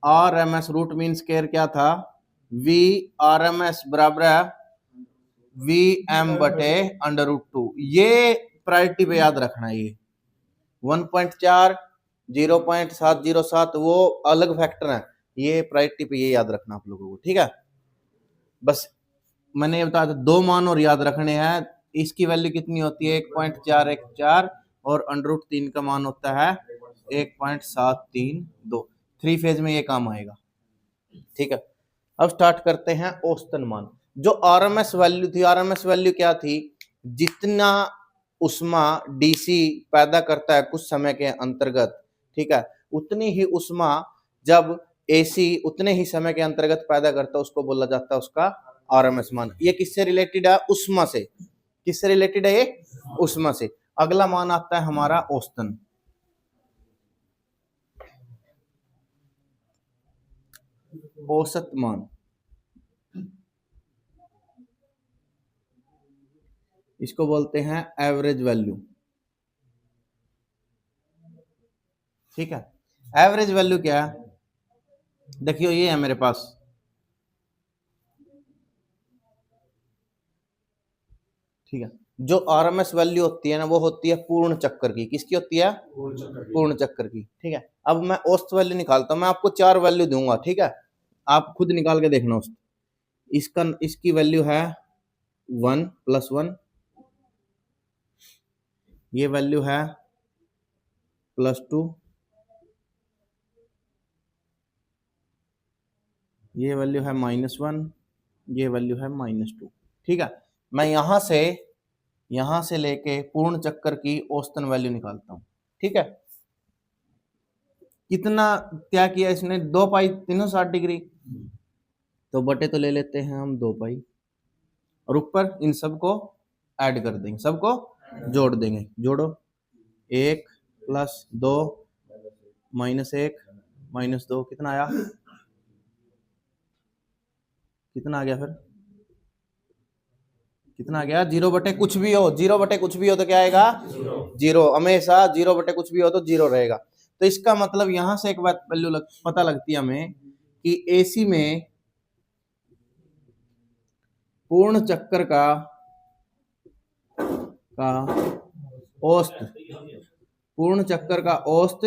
Are M S root mean square क्या था, v R M S बराबर है वी एम बटे अंडर रूट 2। ये प्रायोरिटी पे याद रखना है। ये 1.4 0.707 वो अलग फैक्टर है, ये प्रायोरिटी पे ये याद रखना आप लोगों को, ठीक है। बस मैंने ये बताया था, दो मान और याद रखने हैं। इसकी वैल्यू कितनी होती है 1.414 और अंडर रूट 3 का मान होता है 1.732। थ्री फेज में ये काम आएगा, ठीक है। अब स्टार्ट करते हैं औसतन मान। जो आरएमएस वैल्यू थी, आरएमएस वैल्यू क्या थी, जितना उष्मा डीसी पैदा करता है कुछ समय के अंतर्गत, ठीक है, उतनी ही उष्मा जब एसी उतने ही समय के अंतर्गत पैदा करता है, उसको बोला जाता है उसका आरएमएस मान। ये किससे रिलेटेड है, उष्मा से। किससे रिलेटेड है ये, उष्मा से। अगला मान आता है हमारा औसतन। औसत मान, इसको बोलते हैं एवरेज वैल्यू, ठीक है। एवरेज वैल्यू क्या है, देखियो ये है मेरे पास, ठीक है। जो आरएमएस वैल्यू होती है ना, वो होती है पूर्ण चक्कर की। किसकी होती है, पूर्ण चक्कर की, ठीक है। अब मैं औसत वैल्यू निकालता हूं, मैं आपको 4 वैल्यू दूंगा, ठीक है, आप खुद निकाल के देखना औसत। इसका इसकी वैल्यू है 1 + 1, ये वैल्यू है +2, ये वैल्यू है -1, ये वैल्यू है -2, ठीक है। मैं यहां से लेके पूर्ण चक्कर की औसतन वैल्यू निकालता हूं, ठीक है। कितना क्या किया इसने, 2 पाई 360 डिग्री, तो बटे तो ले लेते हैं हम 2 पाई, और ऊपर इन सबको ऐड कर देंगे, सबको जोड़ देंगे। जोड़ो, 1 + 2 -1 -2 कितना आया, कितना आ गया, फिर कितना आ गया, 0 बटे कुछ भी हो, 0 बटे कुछ भी हो तो क्या आएगा, 0। हमेशा 0 बटे कुछ भी हो तो 0 रहेगा। तो इसका मतलब यहां से एक बात वैल्यू पता लगती है हमें कि एसी में पूर्ण चक्कर का औसत, पूर्ण चक्कर का औसत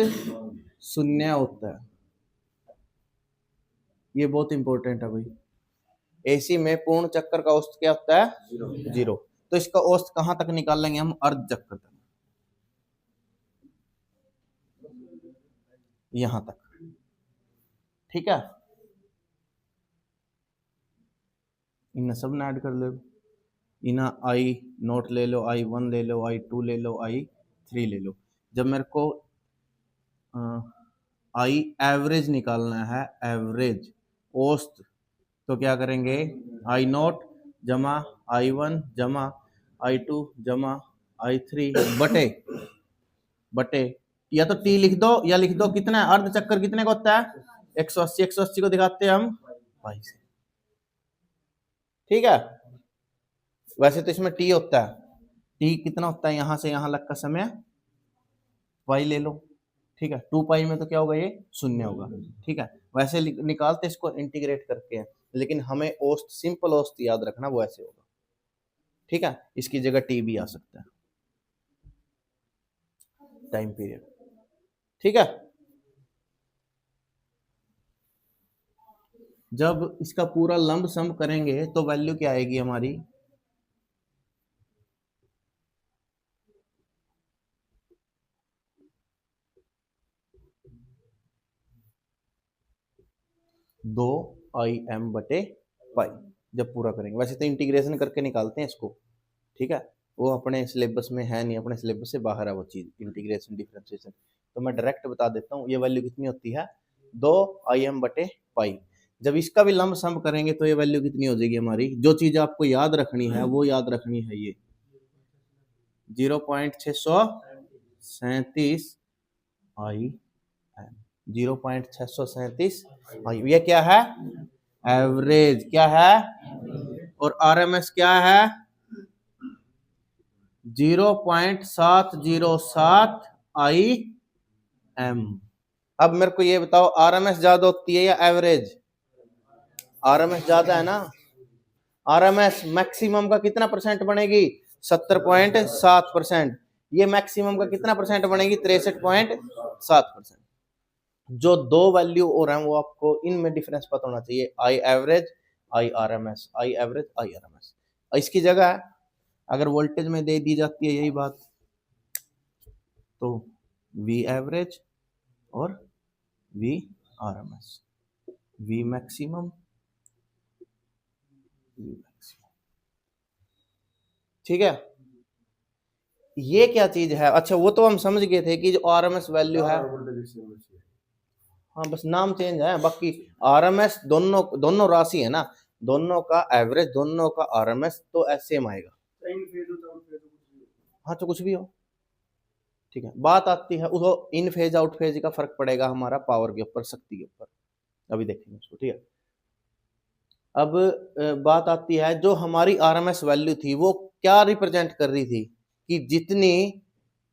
0 होता है। ये बहुत इंपॉर्टेंट है भाई। एसी में पूर्ण चक्कर का औसत क्या होता है, 0। तो इसका औसत कहां तक निकाल लेंगे हम, अर्ध चक्कर तक, यहां तक, ठीक है। इन सब ने ऐड कर लो, इना I0 ले लो, I1 ले लो, I2 ले लो, I3 ले लो। जब मेरे को आई एवरेज निकालना है, एवरेज औसत, तो क्या करेंगे, I0 जमा I1 जमा I2 जमा I3 बटे बटे, या तो टी लिख दो या लिख दो कितना है, अर्ध चक्कर कितने का होता है, 180। 180 को दिखाते हैं हम पाई से, ठीक है। वैसे तो इसमें टी होता है, टी कितना होता है, यहां से यहां लग का समय पाई ले लो, ठीक है। 2 पाई में तो क्या होगा, ये 0 होगा, ठीक है। वैसे निकालते इसको इंटीग्रेट करके हैं, लेकिन हमें औसत, सिंपल औसत याद रखना, वो ऐसे होगा, ठीक है। इसकी जगह टी भी आ सकता है, टाइम पीरियड, ठीक है। जब इसका पूरा लंब सम करेंगे तो वैल्यू क्या आएगी हमारी, दो IM बटे पाई, जब पूरा करेंगे। वैसे तो इंटीग्रेशन करके निकालते हैं इसको, ठीक है, वो अपने सिलेबस में है नहीं, अपने सिलेबस से बाहर है वो चीज, इंटीग्रेशन डिफरेंशिएशन। तो मैं डायरेक्ट बता देता हूँ, ये वैल्यू कितनी होती है, 2 IM बटे पाई। जब इसका भी लंब सम करेंगे तो ये वैल्यू कितनी हो जाएगी हमारी, जो चीज आपको याद रखनी है वो याद रखनी है, ये 0.637 IM, 0.637 IM। ये क्या है, एवरेज, क्या है, और RMS क्या है, 0.707 IM। अब मेरे को ये बताओ, आरएमएस ज्यादा होती है या एवरेज? आरएमएस ज्यादा है ना। आरएमएस मैक्सिमम का कितना परसेंट बनेगी? 70.7%। ये मैक्सिमम का कितना परसेंट बनेगी? 63.7%। जो दो वैल्यू और हैं वो आपको इनमें डिफरेंस पता होना चाहिए, I average, I RMS, I average, I RMS. इसकी जगह अगर वोल्टेज में दे दी जाती है यही बात, तो वी एवरेज और v RMS, v maximum, v maximum. ठीक है, ये क्या चीज है? अच्छा वो तो हम समझ गए थे कि जो आरएमएस वैल्यू है, हाँ बस नाम चेंज है, बाकी आरएमएस दोनों दोनों राशि है ना, दोनों का एवरेज, दोनों का आरएमएस तो सेम आएगा। हाँ तो कुछ भी हो, ठीक है। बात आती है उसको इन फेज आउट फेज का फर्क पड़ेगा हमारा पावर के ऊपर, शक्ति के ऊपर, अभी देखेंगे उसको, ठीक है। अब बात आती है जो हमारी आरएमएस वैल्यू थी वो क्या रिप्रेजेंट कर रही थी, कि जितनी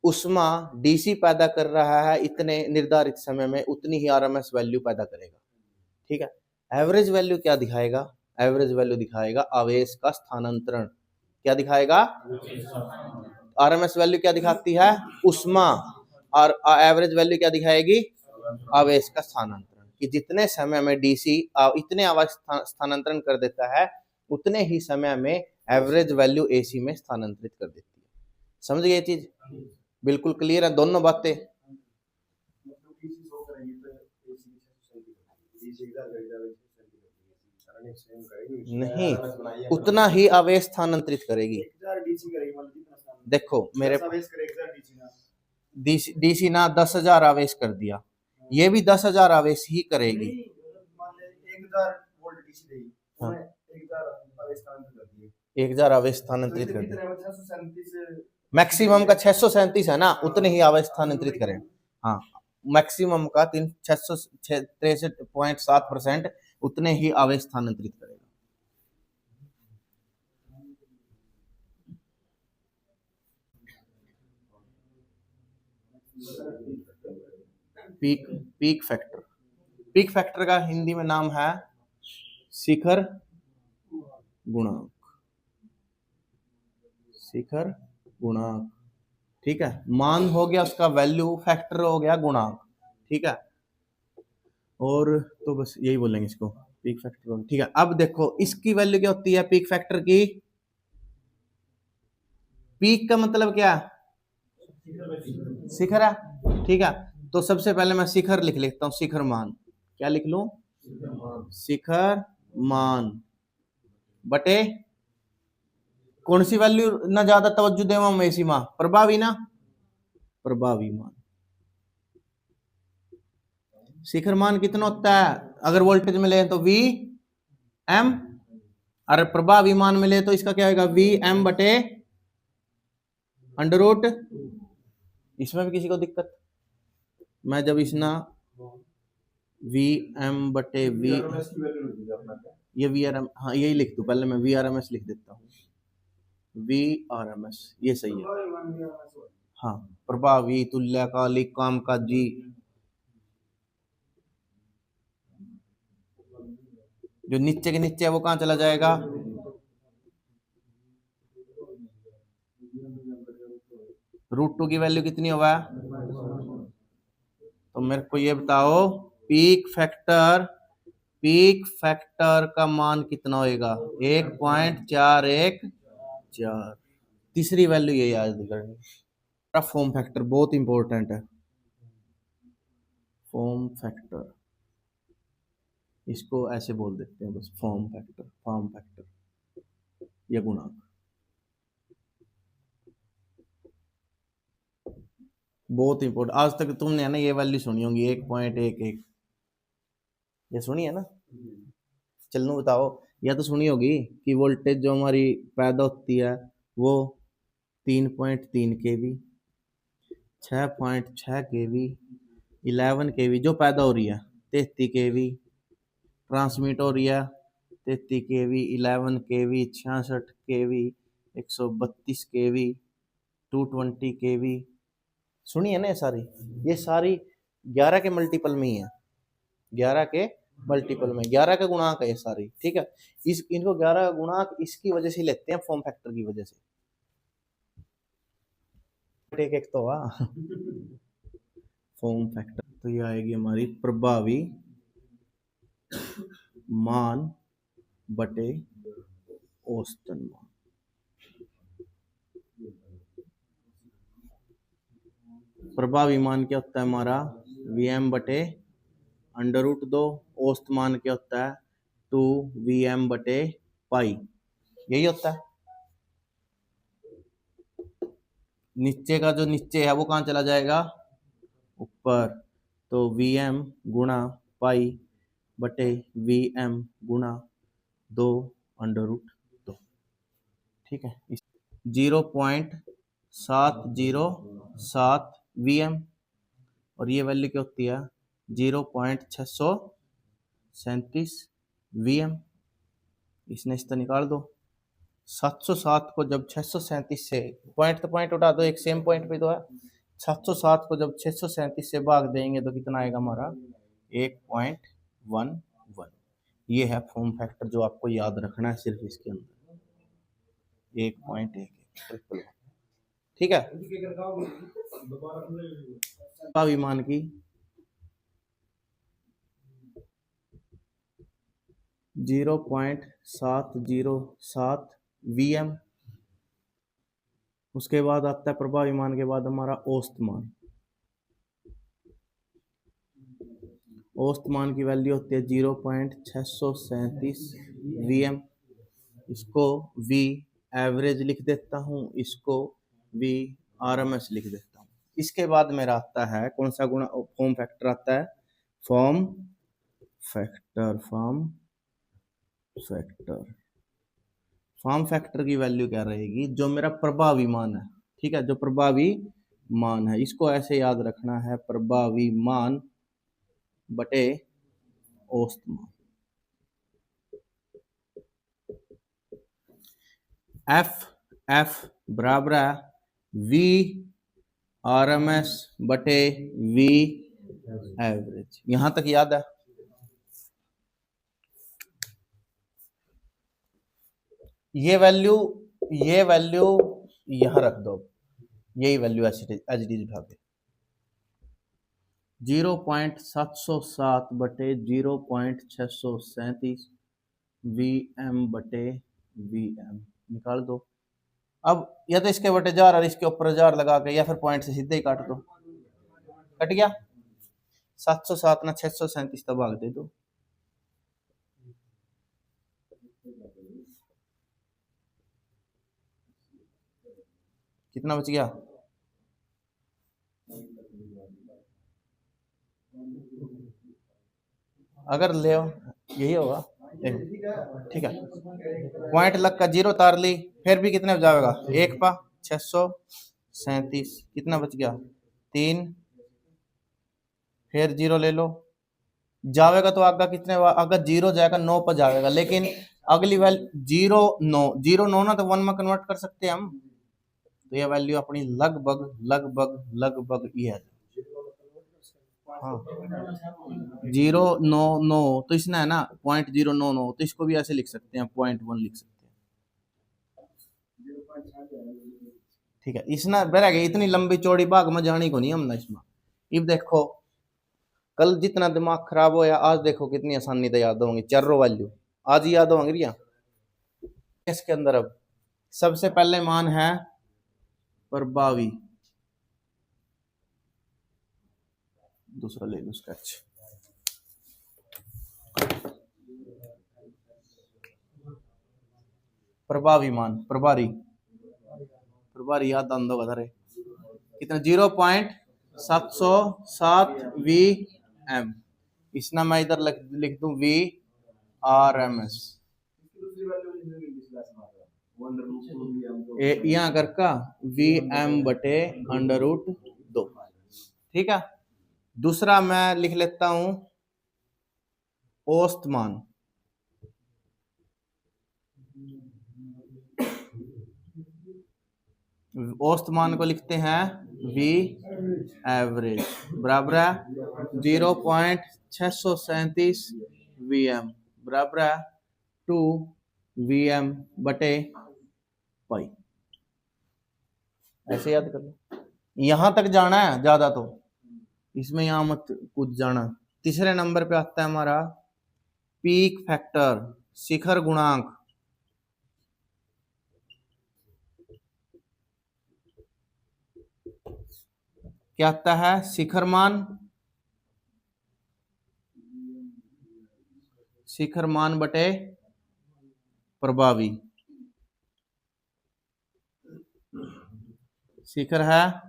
उष्मा डीसी पैदा कर रहा है इतने निर्धारित समय में उतनी ही आरएमएस वैल्यू पैदा करेगा, ठीक है। एवरेज वैल्यू क्या दिखाएगा? एवरेज वैल्यू दिखाएगा आवेश का स्थानांतरण। क्या दिखाएगा? आरएमएस वैल्यू क्या दिखाती है? उष्मा, और एवरेज वैल्यू क्या दिखाएगी? आवेश का स्थानांतरण, कि जितने समय में डीसी इतने आवेश स्थानांतरण कर देता है उतने ही समय में एवरेज वैल्यू एसी में स्थानांतरित कर देती है। समझ गए ये चीज? बिल्कुल क्लियर है दोनों बातें? नहीं, उतना ही आवेश स्थानांतरित करेगी। देखो मेरे डीसी ना 10,000 आवेश कर दिया, ये भी 10,000 आवेश ही करेगी। 1,000 आवेश स्थानांतरित कर दिया, मैक्सिमम का 637 है ना, उतने ही आवेश स्थानांतरित करें। हाँ, मैक्सिमम का 663.7% उतने ही आवेश स्थानांतरित करेगा। पीक फैक्टर, पीक फैक्टर का हिंदी में नाम है शिखर गुणांक, शिखर गुणांक, ठीक है। मान हो गया उसका वैल्यू, फैक्टर हो गया गुणांक, ठीक है। और तो बस यही बोलेंगे इसको, पीक फैक्टर, ठीक है। अब देखो इसकी वैल्यू क्या होती है पीक फैक्टर की? पीक का मतलब क्या? शिखर है, ठीक है। तो सबसे पहले मैं शिखर लिख लेता हूं, शिखर मान। क्या लिख लूं? शिखर मान बटे कौन सी वैल्यू ना ज्यादा तवज्जो देवा मैं इसी मां? प्रभावी ना, प्रभावी मान। शिखर मान कितना होता है अगर वोल्टेज में ले तो वी एम, और प्रभावी मान में ले तो इसका क्या होगा? वी एम बटे अंडर रूट। इसमें भी किसी को दिक्कत? मैं जब इसना वी एम बटे वी, ये वी आर एम, हाँ यही लिख दूं, पहले मैं वी आर एम एस लिख देता हूँ, वी आर एम एस, ये सही है। हाँ, प्रभावी तुल्यकालिक काम का जी, जो नीचे के नीचे है वो कहां चला जाएगा? √2 की वैल्यू कितनी होगा? तो मेरे को ये बताओ पीक फैक्टर का मान कितना होएगा? 1.414। तीसरी वैल्यू ये याद करनी। फॉर्म फैक्टर बहुत इंपॉर्टेंट है, फॉर्म फैक्टर, इसको ऐसे बोल देते हैं बस, फॉर्म फैक्टर या गुणांक। बहुत इंपॉर्टेंट, आज तक तुमने है ना ये वैल्यू सुनी होगी 1.11, ये सुनी है ना? चलो बताओ, या तो सुनी होगी कि वोल्टेज जो हमारी पैदा होती है वो 3.3 kV, 6.6 kV, 11 kV जो पैदा हो रही है, 33 kV ट्रांसमिट हो रही है, 33 kV, 11 kV, 66 kV, 132 kV, 220 kV, सुनी है ना ये सारी 11 के मल्टीपल में ही है, 11 के मल्टीपल में, 11 का गुणांक है ये सारी, ठीक है। इस इनको 11 का गुणांक इसकी वजह से लेते हैं, फॉर्म फैक्टर की वजह से। एक एक तो हुआ फॉर्म फैक्टर, तो ये आएगी हमारी प्रभावी मान बटे औसतन मान। प्रभावी मान क्या होता है हमारा, Vm बटे अंडर रूट 2, औसत मान क्या होता है 2Vm बटे पाई, यही होता है। नीचे का जो नीचे है वो कहाँ चला जाएगा, ऊपर, तो Vm गुणा पाई बटे Vm गुणा 2 अंडर रूट 2, ठीक है। 0.707 Vm, और ये वैल्यू क्या होती है 0.637 Vm। इसने इस तो निकाल दो, 707 को जब 637 से, पॉइंट तो पॉइंट उठा दो, एक सेम पॉइंट पे तो है। 707 को जब 637 से भाग देंगे तो कितना आएगा हमारा 1.11। ये है फॉर्म फैक्टर जो आपको याद रखना है सिर्फ इसके अंदर, 1.11, ठीक है। विमान की 0.707 Vm, उसके बाद आता है प्रभावी मान के बाद हमारा औसत मान। औसत मान की वैल्यू होती है 0.637 Vm। इसको V एवरेज लिख देता हूँ, इसको V RMS लिख देता हूँ। इसके बाद मेरा आता है कौन सा गुणा, फॉर्म फैक्टर आता है, फॉर्म फैक्टर की वैल्यू क्या रहेगी, जो मेरा प्रभावी मान है, ठीक है, जो प्रभावी मान है, इसको ऐसे याद रखना है, प्रभावी मान बटे औसत मान। एफ बराबर है V RMS बटे V एवरेज, यहां तक याद है। ये वैल्यू यहां रख दो, यही वैल्यू एज इट इज भागे 0.707 बटे 0.637 Vm बटे Vm निकाल दो। अब या तो इसके बटे जार और इसके ऊपर जार लगा के, या फिर पॉइंट से सीधे ही काट दो, कट गया। 707 ना 637 तक भाग दे दो, कितना बच गया, अगर ले यही होगा, ठीक है। पॉइंट लग का 0 तार ली, फिर भी कितने जाएगा, 1 पा 637, कितना बच गया 3, फिर 0 ले लो, जाएगा तो आगे कितने, अगर 0 जाएगा 9 पर जाएगा, लेकिन अगली वैल्यू 0.9 ना, तो 1 में कन्वर्ट कर सकते हैं हम, तो यह वैल्यू अपनी लगभग ये है। हाँ 0.99, तो इसने है ना 0.099, तो इसको भी ऐसे लिख सकते हैं 0.1 लिख सकते हैं, ठीक है। इसने बह गई इतनी लंबी चौड़ी भाग में जानी को नहीं हमने इसमें। अब देखो कल जितना दिमाग खराब होया, आज देखो कितनी आसानी से याद होंगी, चारों वैल्यू आज ही याद होंगी रिया। इसके अंदर अब सबसे पहले मान है प्रभावी, दूसरा ले लो स्केच, प्रभावी मान, प्रभारी याद आंदो कधरे कितना 0.707 Vm, इसना मैं इधर लिख दूं VRMS, यहाँ कर का Vm बटे अंडर रूट 2, ठीक है। दूसरा मैं लिख लेता हूं औसत मान, औसत मान को लिखते हैं V एवरेज बराबर है 0.637 वीएम बराबर है 2 वीएम बटे पाई। ऐसे याद कर लो, यहां तक जाना है ज्यादा, तो इसमें यहां मत कुछ जाना। तीसरे नंबर पे आता है हमारा पीक फैक्टर, शिखर गुणांक। क्या आता है? शिखर मान, शिखर मान बटे प्रभावी। शिखर है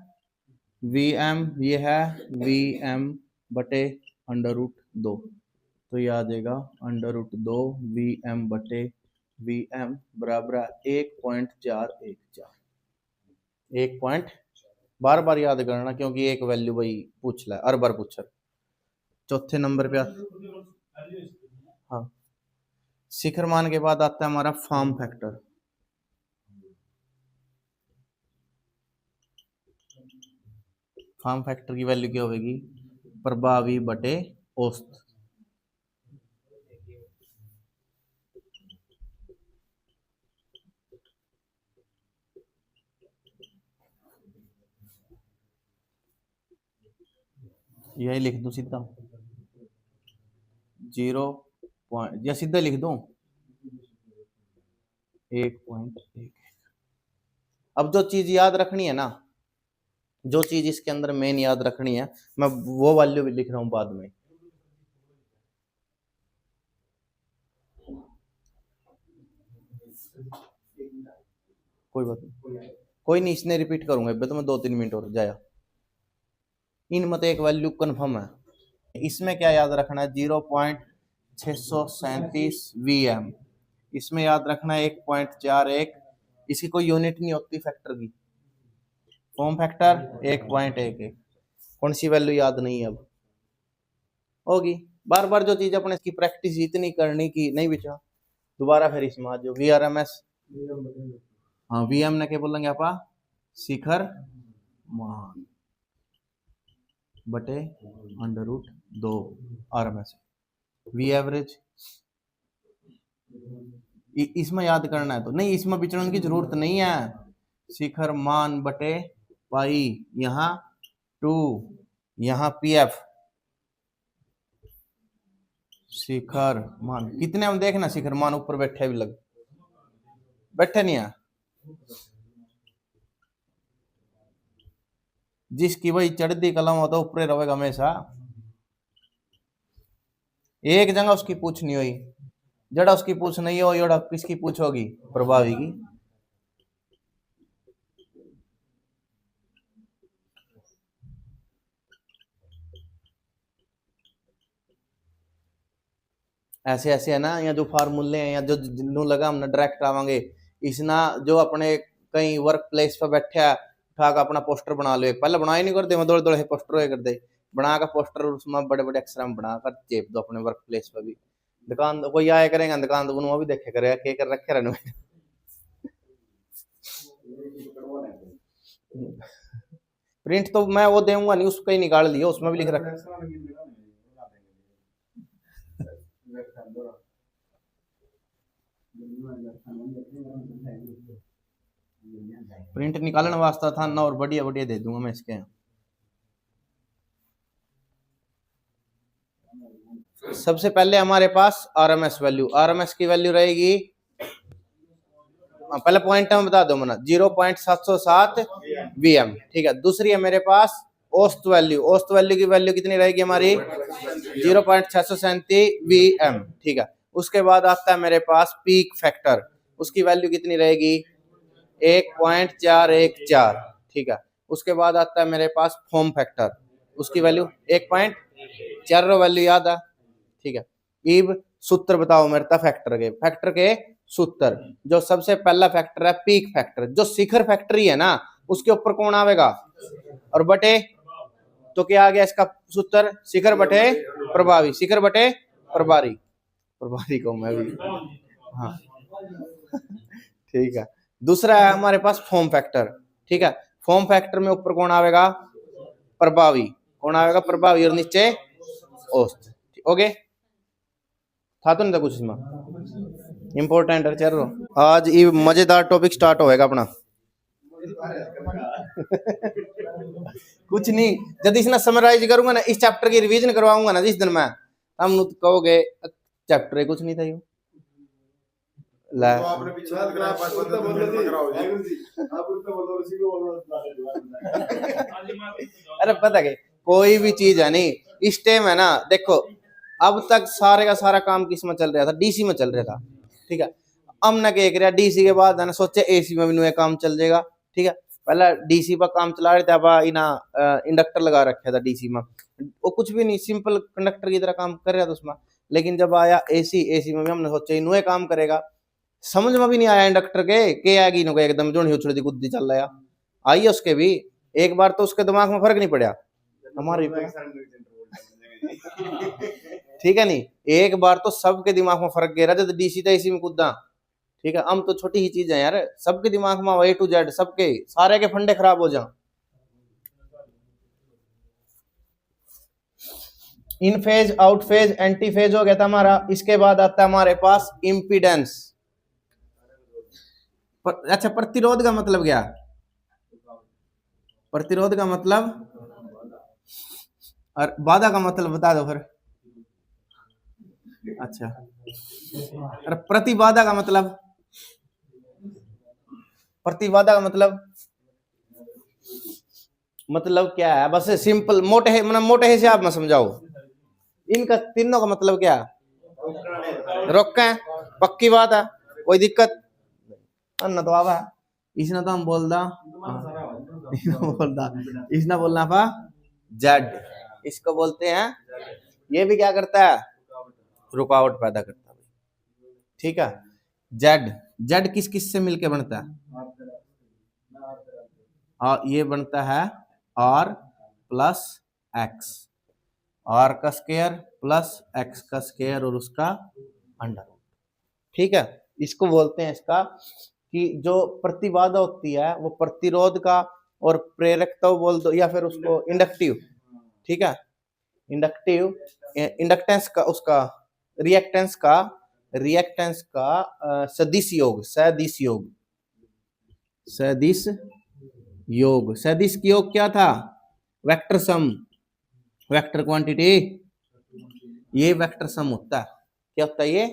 Vm, ये है Vm बटे √2, तो ये आ जाएगा √2 Vm बटे Vm बराबर 1.414। 1. बार बार याद करना क्योंकि एक वैल्यू भाई पूछ ला, हर बार पूछा। चौथे नंबर पे हाँ, शिखर मान के बाद आता है हमारा फॉर्म फैक्टर। फॉर्म फैक्टर की वैल्यू क्या होगी? प्रभावी बटे औसत। यही लिख दूं सीधा 0. या सीधा लिख दूं 1.1। अब जो चीज याद रखनी है ना, जो चीज इसके अंदर मेन याद रखनी है, मैं वो वैल्यू भी लिख रहा हूं बाद में। कोई बात नहीं, कोई नहीं, इसने रिपीट करूंगा तो मैं 2-3 मिनट और जाया। इन मत एक वैल्यू कंफर्म है। इसमें क्या याद रखना है? 0.637 वीएम। इसमें याद रखना है 1.41। इसकी कोई यूनिट नहीं होती फैक्टर की। Form factor 1.11। कौन सी वैल्यू याद नहीं है अब? होगी बार बार जो चीज अपने इसकी प्रैक्टिस इतनी करनी की नहीं बिचा, दोबारा फिर इसमें जो VRMS, हाँ VM ने क्या बोलेंगे आप? शिखर मान बटे √2 RMS V एवरेज। इसमें याद करना है तो नहीं, इसमें विचरण की जरूरत नहीं है। शिखर मान बटे पाई, यहाँ 2, यहाँ PF। शिखर मान कितने हम देखना, शिखर मान ऊपर बैठे भी लग बैठे नहीं है। जिसकी वही चढ़ती कलम होता ऊपर रहेगा हमेशा। एक जगह उसकी पूछ नहीं हुई, जड़ा उसकी पूछ नहीं हो, जड़ा किसकी पूछ होगी? प्रभावी की। ऐसे ऐसे है ना, या जो फार्मूले हैं या जो जिन्हों लगा हमने डायरेक्ट आवांगे इसना, जो अपने कहीं वर्क प्लेस पर बैठे उठा कर अपना पोस्टर बना लो। पहले बनाए नहीं करते, मैं दौड़ दौड़ पोस्टर कर दे, बना कर पोस्टर उसमें बड़े बड़े अक्षर में बना कर चेप दो अपने वर्क प्लेस पर भी। दुकान कोई आया करेगा दुकान तो वो भी देखे करेगा के कर रखे रहने। प्रिंट तो मैं वो दूंगा नहीं, उसका ही निकाल लिया, उसमें भी लिख रखा। प्रिंट निकालने वास्ता था ना, और बढ़िया बढ़िया दे दूंगा मैं इसके। सबसे पहले हमारे पास आरएमएस वैल्यू, आरएमएस की वैल्यू रहेगी, पहले पॉइंट में बता दो मना 0.707 वीएम, ठीक है। दूसरी है मेरे पास औसत वैल्यू, औसत वैल्यू की वैल्यू कितनी रहेगी हमारी? 0.637 वीएम, ठीक है। उसके बाद आता है मेरे पास पीक फैक्टर, उसकी वैल्यू कितनी रहेगी? 1.414, ठीक है। उसके बाद आता है मेरे पास फॉर्म फैक्टर, उसकी वैल्यू 1.4 वैल्यू याद है, ठीक है। इब सूत्र बताओ मेरे था फैक्टर के सूत्र। जो सबसे पहला फैक्टर है पीक फैक्टर, जो शिखर फैक्टर ही है ना, उसके ऊपर कौन आवेगा? और बटे, तो क्या आ गया इसका सूत्र? शिखर बटे प्रभावी, शिखर बटे प्रभारी, प्रभारी को मैं भी, हाँ ठीक है। दूसरा है हमारे पास फॉर्म फैक्टर, ठीक है। फॉर्म फैक्टर में ऊपर कौन आवेगा? प्रभावी, कौन आएगा प्रभावी और नीचे औसत। ओके, था तो नहीं था कुछ इसमें इंपॉर्टेंट है। चलो आज ये मजेदार टॉपिक स्टार्ट होएगा अपना। कुछ नहीं, जब इसने समराइज करूंगा ना, इस चैप्टर की रिवीजन करवाऊंगा ना जिस दिन मैं, हम कहोगे चैप्टर कुछ नहीं था यो। ला तो आपने पिछले अरे पता है कोई भी चीज है नहीं, इस टाइम है ना, देखो अब तक सारे का सारा काम किस में चल रहा था, डीसी में चल रहा था, ठीक है। हमने क्या किया, डीसी के बाद है ना सोचे एसी में भी काम चल जाएगा, ठीक है। पहले डीसी पर काम चला रहे थे, अब इना इंडक्टर लगा रखा था डीसी में, वो कुछ भी नहीं, सिंपल कंडक्टर की तरह काम कर रहा था उसमें। लेकिन जब आया एसी, एसी में भी हमने सोचा इन्हों काम करेगा, समझ में भी नहीं आया इंडक्टर के आएगी इन्हों एकदम जो उछड़ी दी कुद्दी चल रहा आई है उसके भी। एक बार तो उसके दिमाग में फर्क नहीं पड़ा हमारे, ठीक है नहीं, एक बार तो सबके दिमाग में फर्क गिरा जब डीसी था एसी में कूदा, ठीक है। हम तो छोटी ही चीज है यार, सबके दिमाग में ए टू जेड सबके सारे के फंडे खराब हो जा। In phase, out phase, anti phase हो गया था हमारा। इसके बाद आता है हमारे पास इम्पीडेंस। अच्छा, प्रतिरोध का मतलब क्या? प्रतिरोध का मतलब और बाधा का मतलब बता दो फिर। अच्छा, और प्रतिबाधा का मतलब? प्रतिबाधा का मतलब क्या है? बस सिंपल मोटे है, मतलब मोटे हिसाब में समझाओ। इनका तीनों का मतलब क्या है? रोका है, पक्की बात है, कोई दिक्कत अन्ना तो आवा। इसने तो हम बोल दा इसने बोलना पा जेड, इसको बोलते हैं, ये भी क्या करता है? रुकावट पैदा करता है, ठीक है। जेड, जेड किस किस से मिलके बनता है? और ये बनता है आर प्लस एक्स, आर का स्क्वायर प्लस एक्स का स्क्वायर और उसका अंडर रूट, ठीक है। इसको बोलते हैं इसका कि जो प्रतिबाधा होती है वो प्रतिरोध का, और प्रेरकता बोल दो, या फिर उसको इंडक्टिव, ठीक है। इंडक्टिव, इंडक्टेंस का, उसका रिएक्टेंस का सदिश योग, सदिश योग, सदिश योग, सदिश योग क्या था? वेक्टर सम, वेक्टर क्वांटिटी, ये वेक्टर सम होता है। क्या होता है ये?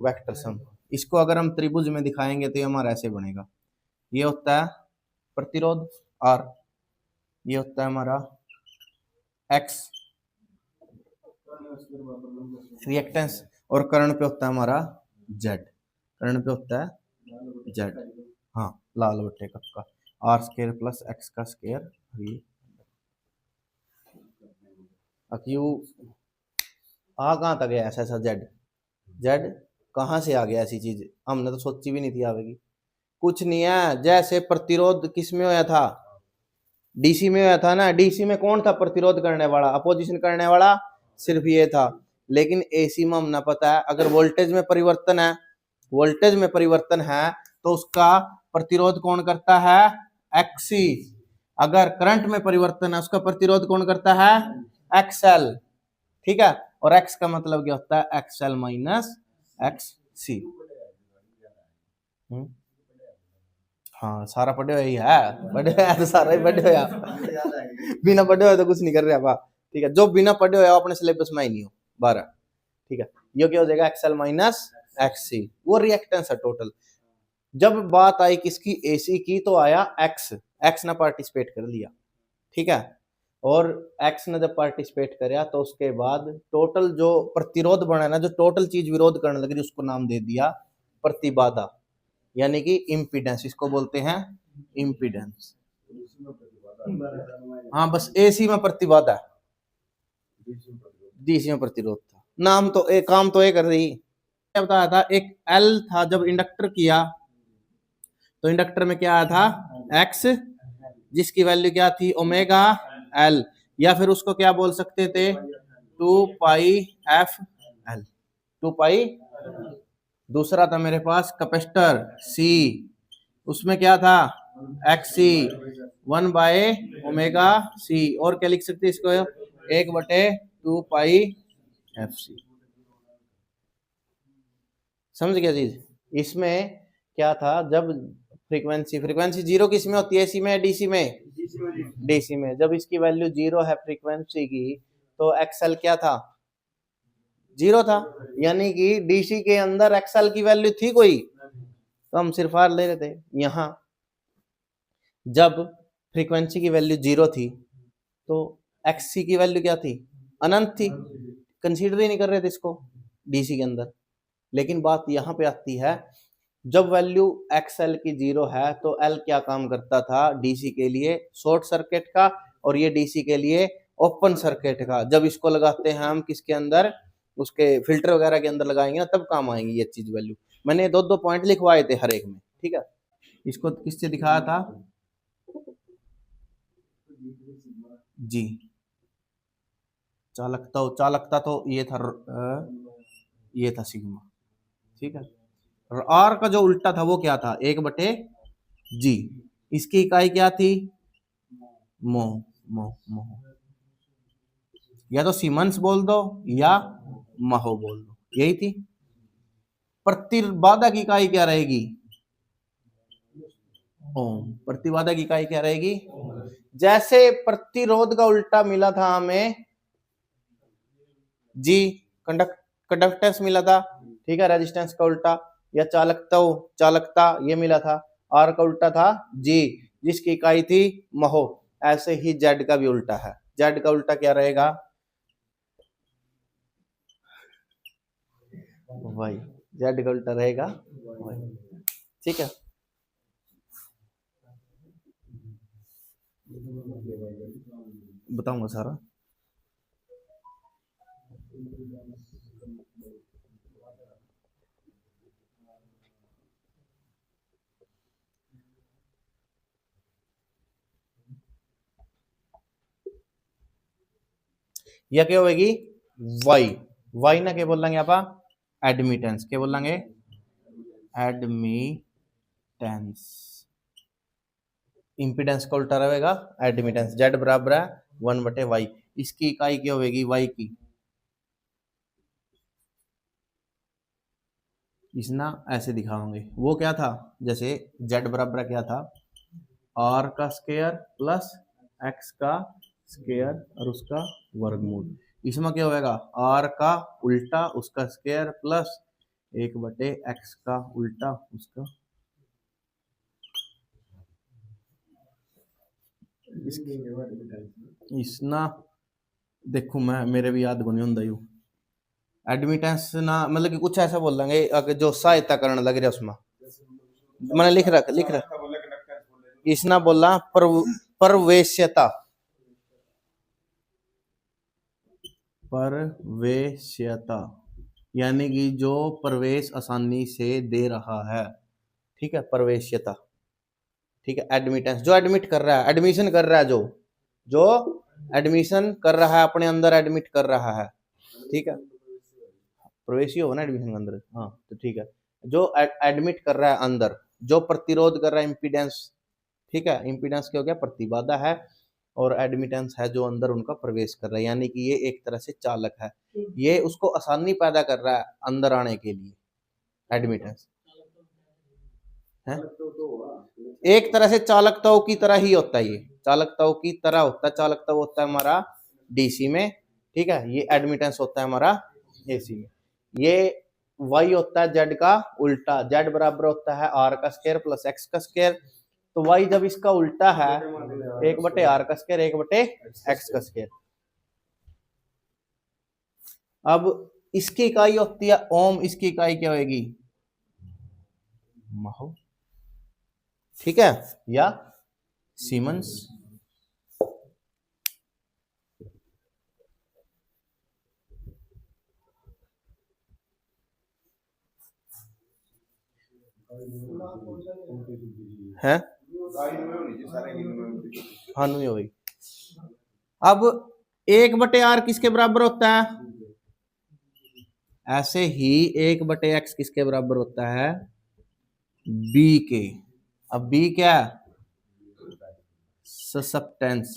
Vector sum. इसको अगर हम त्रिभुज में दिखाएंगे तो ये हमारा ऐसे बनेगा। ये होता है प्रतिरोध R, ये होता है हमारा X रिएक्टेंस, और कर्ण पे होता है हमारा Z, कर्ण पे होता है Z, हाँ लाल बट्टे का आर स्क्वायर प्लस एक्स का स्क्वायर। क्यू आ कहाँ तक गया ऐसा जेड, जेड कहाँ से आ गया? ऐसी चीज हमने तो सोची भी नहीं थी आवेगी। कुछ नहीं है, जैसे प्रतिरोध किस में होया था? डीसी में होया था ना। डीसी में कौन था प्रतिरोध करने वाला, अपोजिशन करने वाला? सिर्फ ये था। लेकिन एसी में हमने पता है अगर वोल्टेज में परिवर्तन है, वोल्टेज में परिवर्तन है तो उसका प्रतिरोध कौन करता है? एक्सी। अगर करंट में परिवर्तन है उसका प्रतिरोध कौन करता है? एक्सएल, ठीक है। और एक्स का मतलब क्या होता है? एक्सएल माइनस एक्स सी। हाँ सारा पढ़े हुए ही है, पढ़े हुए तो सारा ही पढ़े हुआ, बिना पढ़े हुए तो कुछ नहीं कर रहे आप, ठीक है। जो बिना पढ़े हुए अपने सिलेबस में ही नहीं हो 12, ठीक है। ये क्या हो जाएगा? एक्सएल माइनस एक्स सी, वो रिएक्टेंस है टोटल। जब बात आई किसकी? एसी की, तो आया एक्स, एक्स ने पार्टिसिपेट कर लिया, ठीक है। और एक्स ने जब पार्टिसिपेट कराया तो उसके बाद टोटल जो प्रतिरोध बना ना, जो टोटल चीज विरोध करने लगी उसको नाम दे दिया प्रतिबाधा, यानी कि इम्पीडेंस। इसको बोलते हैं इम्पीडेंस। हाँ बस एसी में प्रतिबाधा, डीसी में प्रतिरोध था। नाम तो एक, काम तो एक कर रही। क्या बताया था? एक एल था, जब इंडक्टर किया तो इंडक्टर में क्या आया था? एक्स, जिसकी वैल्यू क्या थी? ओमेगा एल, या फिर उसको क्या बोल सकते थे? 2 पाई एफ एल, 2 पाई। दूसरा था मेरे पास कैपेसिटर सी, उसमें क्या था? एक्स सी 1/ω c, और क्या लिख सकते हैं इसको, 1/2 पाई एफ सी। समझ गया चीज। इसमें क्या था, जब फ्रीक्वेंसी जीरो किस में होती है, एसी में, डीसी में, डीसी में। जब इसकी वैल्यू जीरो है फ्रीक्वेंसी की, तो एक्सएल क्या था, जीरो था, यानी कि डीसी के अंदर एक्सएल की वैल्यू थी कोई, तो हम सिर्फ आर ले रहे थे। यहां जब फ्रीक्वेंसी की वैल्यू जीरो थी, तो एक्ससी की वैल्यू क्या थी, अनंत थी, कंसीडर ही नहीं कर रहे थे इसको डीसी के अंदर। लेकिन बात यहां पे आती है, जब वैल्यू एक्सएल की जीरो है, तो एल क्या काम करता था डीसी के लिए, शॉर्ट सर्किट का, और ये डीसी के लिए ओपन सर्किट का। जब इसको लगाते हैं हम किसके अंदर, उसके फिल्टर वगैरह के अंदर लगाएंगे ना, तब काम आएंगी ये चीज वैल्यू। मैंने दो दो पॉइंट लिखवाए थे हर एक में, ठीक है। इसको किससे दिखाया था, जी, चालकता तो ये था सिग्मा, ठीक है। और आर का जो उल्टा था वो क्या था, 1/जी। इसकी इकाई क्या थी, मोह, मोह, मोह। या तो सीमेंस बोल दो या महो बोल दो, यही थी। प्रतिबाधा की इकाई क्या रहेगी, ओम। प्रतिबाधा की इकाई क्या रहेगी, जैसे प्रतिरोध का उल्टा मिला था हमें जी, कंडक्टेंस मिला था, ठीक है, रेजिस्टेंस का उल्टा, या चालकता ये मिला था। आर का उल्टा था जी, जिसकी इकाई थी महो। ऐसे ही जेड का भी उल्टा है, जेड का उल्टा क्या रहेगा, वाई। जेड का उल्टा रहेगा वाई, ठीक है। बताऊंगा सारा। या क्या होगी, वाई, वाई ना क्या बोलेंगे आप, एडमिटेंस, क्या बोलेंगे, एडमिटेंस। इंपीडेंस का उल्टा रहेगा एडमिटेंस। जेड बराबर है 1/वाई। इसकी इकाई क्या होगी, वाई की। इस ना ऐसे दिखाओगे, वो क्या था, जैसे जेड बराबर क्या था, आर का स्क्वायर प्लस एक्स का स्क्वायर और उसका वर्गमूल। इसमें क्या होगा, आर का उल्टा उसका स्क्वायर प्लस 1/एक्स का उल्टा उसका। इस ना देखो, मैं मेरे भी याद को नहीं होंदा यू एडमिटेंस ना, मतलब कि कुछ ऐसा बोल देंगे अगर जो सहायता करने लग रहा उसमें। मैंने लिख रख इसना बोला परवेश्यता, परवेश्यता, यानी कि जो प्रवेश आसानी से दे रहा है, ठीक है, परवेश्यता, ठीक है। एडमिटेंस, जो एडमिट कर रहा है, एडमिशन कर रहा है, जो एडमिशन कर रहा है, अपने अंदर एडमिट कर रहा है, ठीक है। प्रवेशी होगा ना एडमिशन के अंदर, हाँ, तो ठीक है। जो एडमिट कर रहा है अंदर, जो प्रतिरोध कर रहा है, इम्पीडेंस, ठीक है। इम्पीडेंस क्या हो गया, प्रतिबाधा है, और एडमिटेंस है जो अंदर उनका प्रवेश कर रहा है, यानी कि ये एक तरह से चालक है, ये उसको आसानी पैदा कर रहा है अंदर आने के लिए, एडमिटेंस है। एक तरह से चालकताओं की तरह ही होता है, ये चालकताओं की तरह होता है। चालकता होता है हमारा डीसी में, ठीक है। ये एडमिटेंस होता है हमारा एसी में। ये वाई होता है जेड का उल्टा, जेड बराबर होता है आर का स्क्वायर प्लस एक्स का स्क्वायर। तो वाई जब इसका उल्टा है, 1/आर का स्क्वायर 1/एक्स का स्क्वायर। अब इसकी इकाई होती है ओम, इसकी इकाई क्या होगी, महो, ठीक है, या सीमेंस। है हाँ, नहीं होगी। अब 1/आर किसके बराबर होता है, ऐसे ही 1/एक्स किसके बराबर होता है, बी के। अब बी क्या है, सस्टेंस,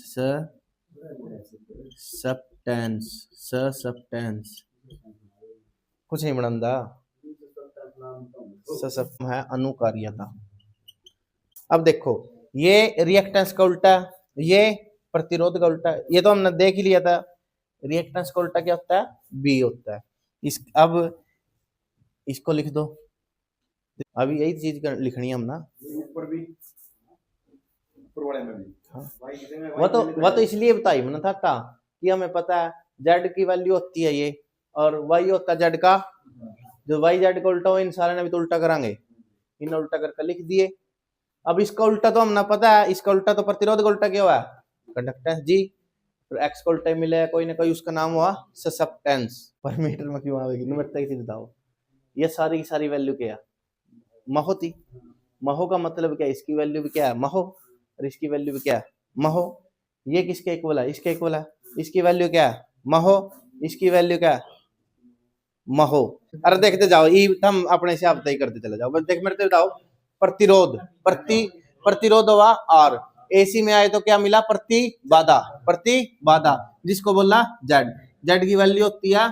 सस्टेंस, सस्टेंस कुछ नहीं बनता। ससप है अनुकार्यता। अब देखो ये रिएक्टेंस का उल्टा, ये प्रतिरोध का उल्टा, ये तो हमने देख ही लिया था। रिएक्टेंस का उल्टा क्या होता है? बी होता है। इस अब इसको लिख दो। अभी यही चीज लिखनी है हम ना, ऊपर भी ऊपर वाले में भी। हाँ। वो तो इसलिए बताई मैंने था कि हमें पता है जेड की वैल्यू होती है ये, और वाई होता है जेड का, जो वाई जेड का उल्टा हो इन सारे ने भी तो उल्टा करांगे, इन उल्टा करके लिख दिए। अब इसका उल्टा तो हमने पता है, इसका उल्टा तो प्रतिरोध का उल्टा क्या हुआ? कंडक्टेंस जी। तो एक्स का उल्टा मिले कोई ना कोई, उसका नाम हुआ ससेप्टेंस। पर मीटर में क्यों आएगी? नंबर तक बताओ। ये सारी की सारी वैल्यू क्या है? महो थी। महो का मतलब क्या है? इसकी वैल्यू भी क्या है? महो। और इसकी वैल्यू भी क्या है? महो। ये किसके इक्वल है? इसके इक्वल है। इसकी वैल्यू क्या है? महो। इसकी वैल्यू क्या है? महो। अरे देखते जाओ, ई हम अपने से आप तय करते चले जाओ। बस देख मेरे बताओ, प्रतिरोध प्रतिरोध हुआ आर, एसी में आए तो क्या मिला? प्रतिबाधा, प्रतिबाधा जिसको बोला जेड। जेड की वैल्यू होती है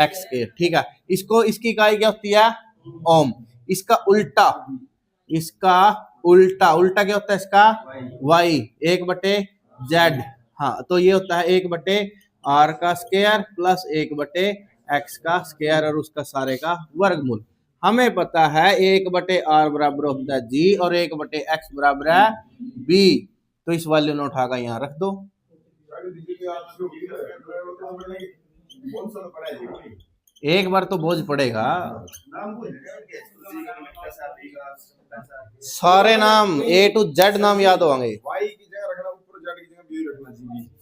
एक्स के, ठीक है। इसको इसकी इकाई क्या होती है? ओम। इसका उल्टा, इसका उल्टा, उल्टा क्या होता है इसका? वाई, 1/जेड। हाँ तो ये होता है 1/आर का स्क्वायर प्लस 1/एक्स का स्क्वायर और उसका सारे का वर्गमूल। हमें पता है 1/आर बराबर होता है जी और 1/एक्स बराबर है बी। तो इस वैल्यू ने उठाकर यहाँ रख दो। एक बार तो बोझ पड़ेगा, सारे नाम ए टू जेड नाम याद होंगे।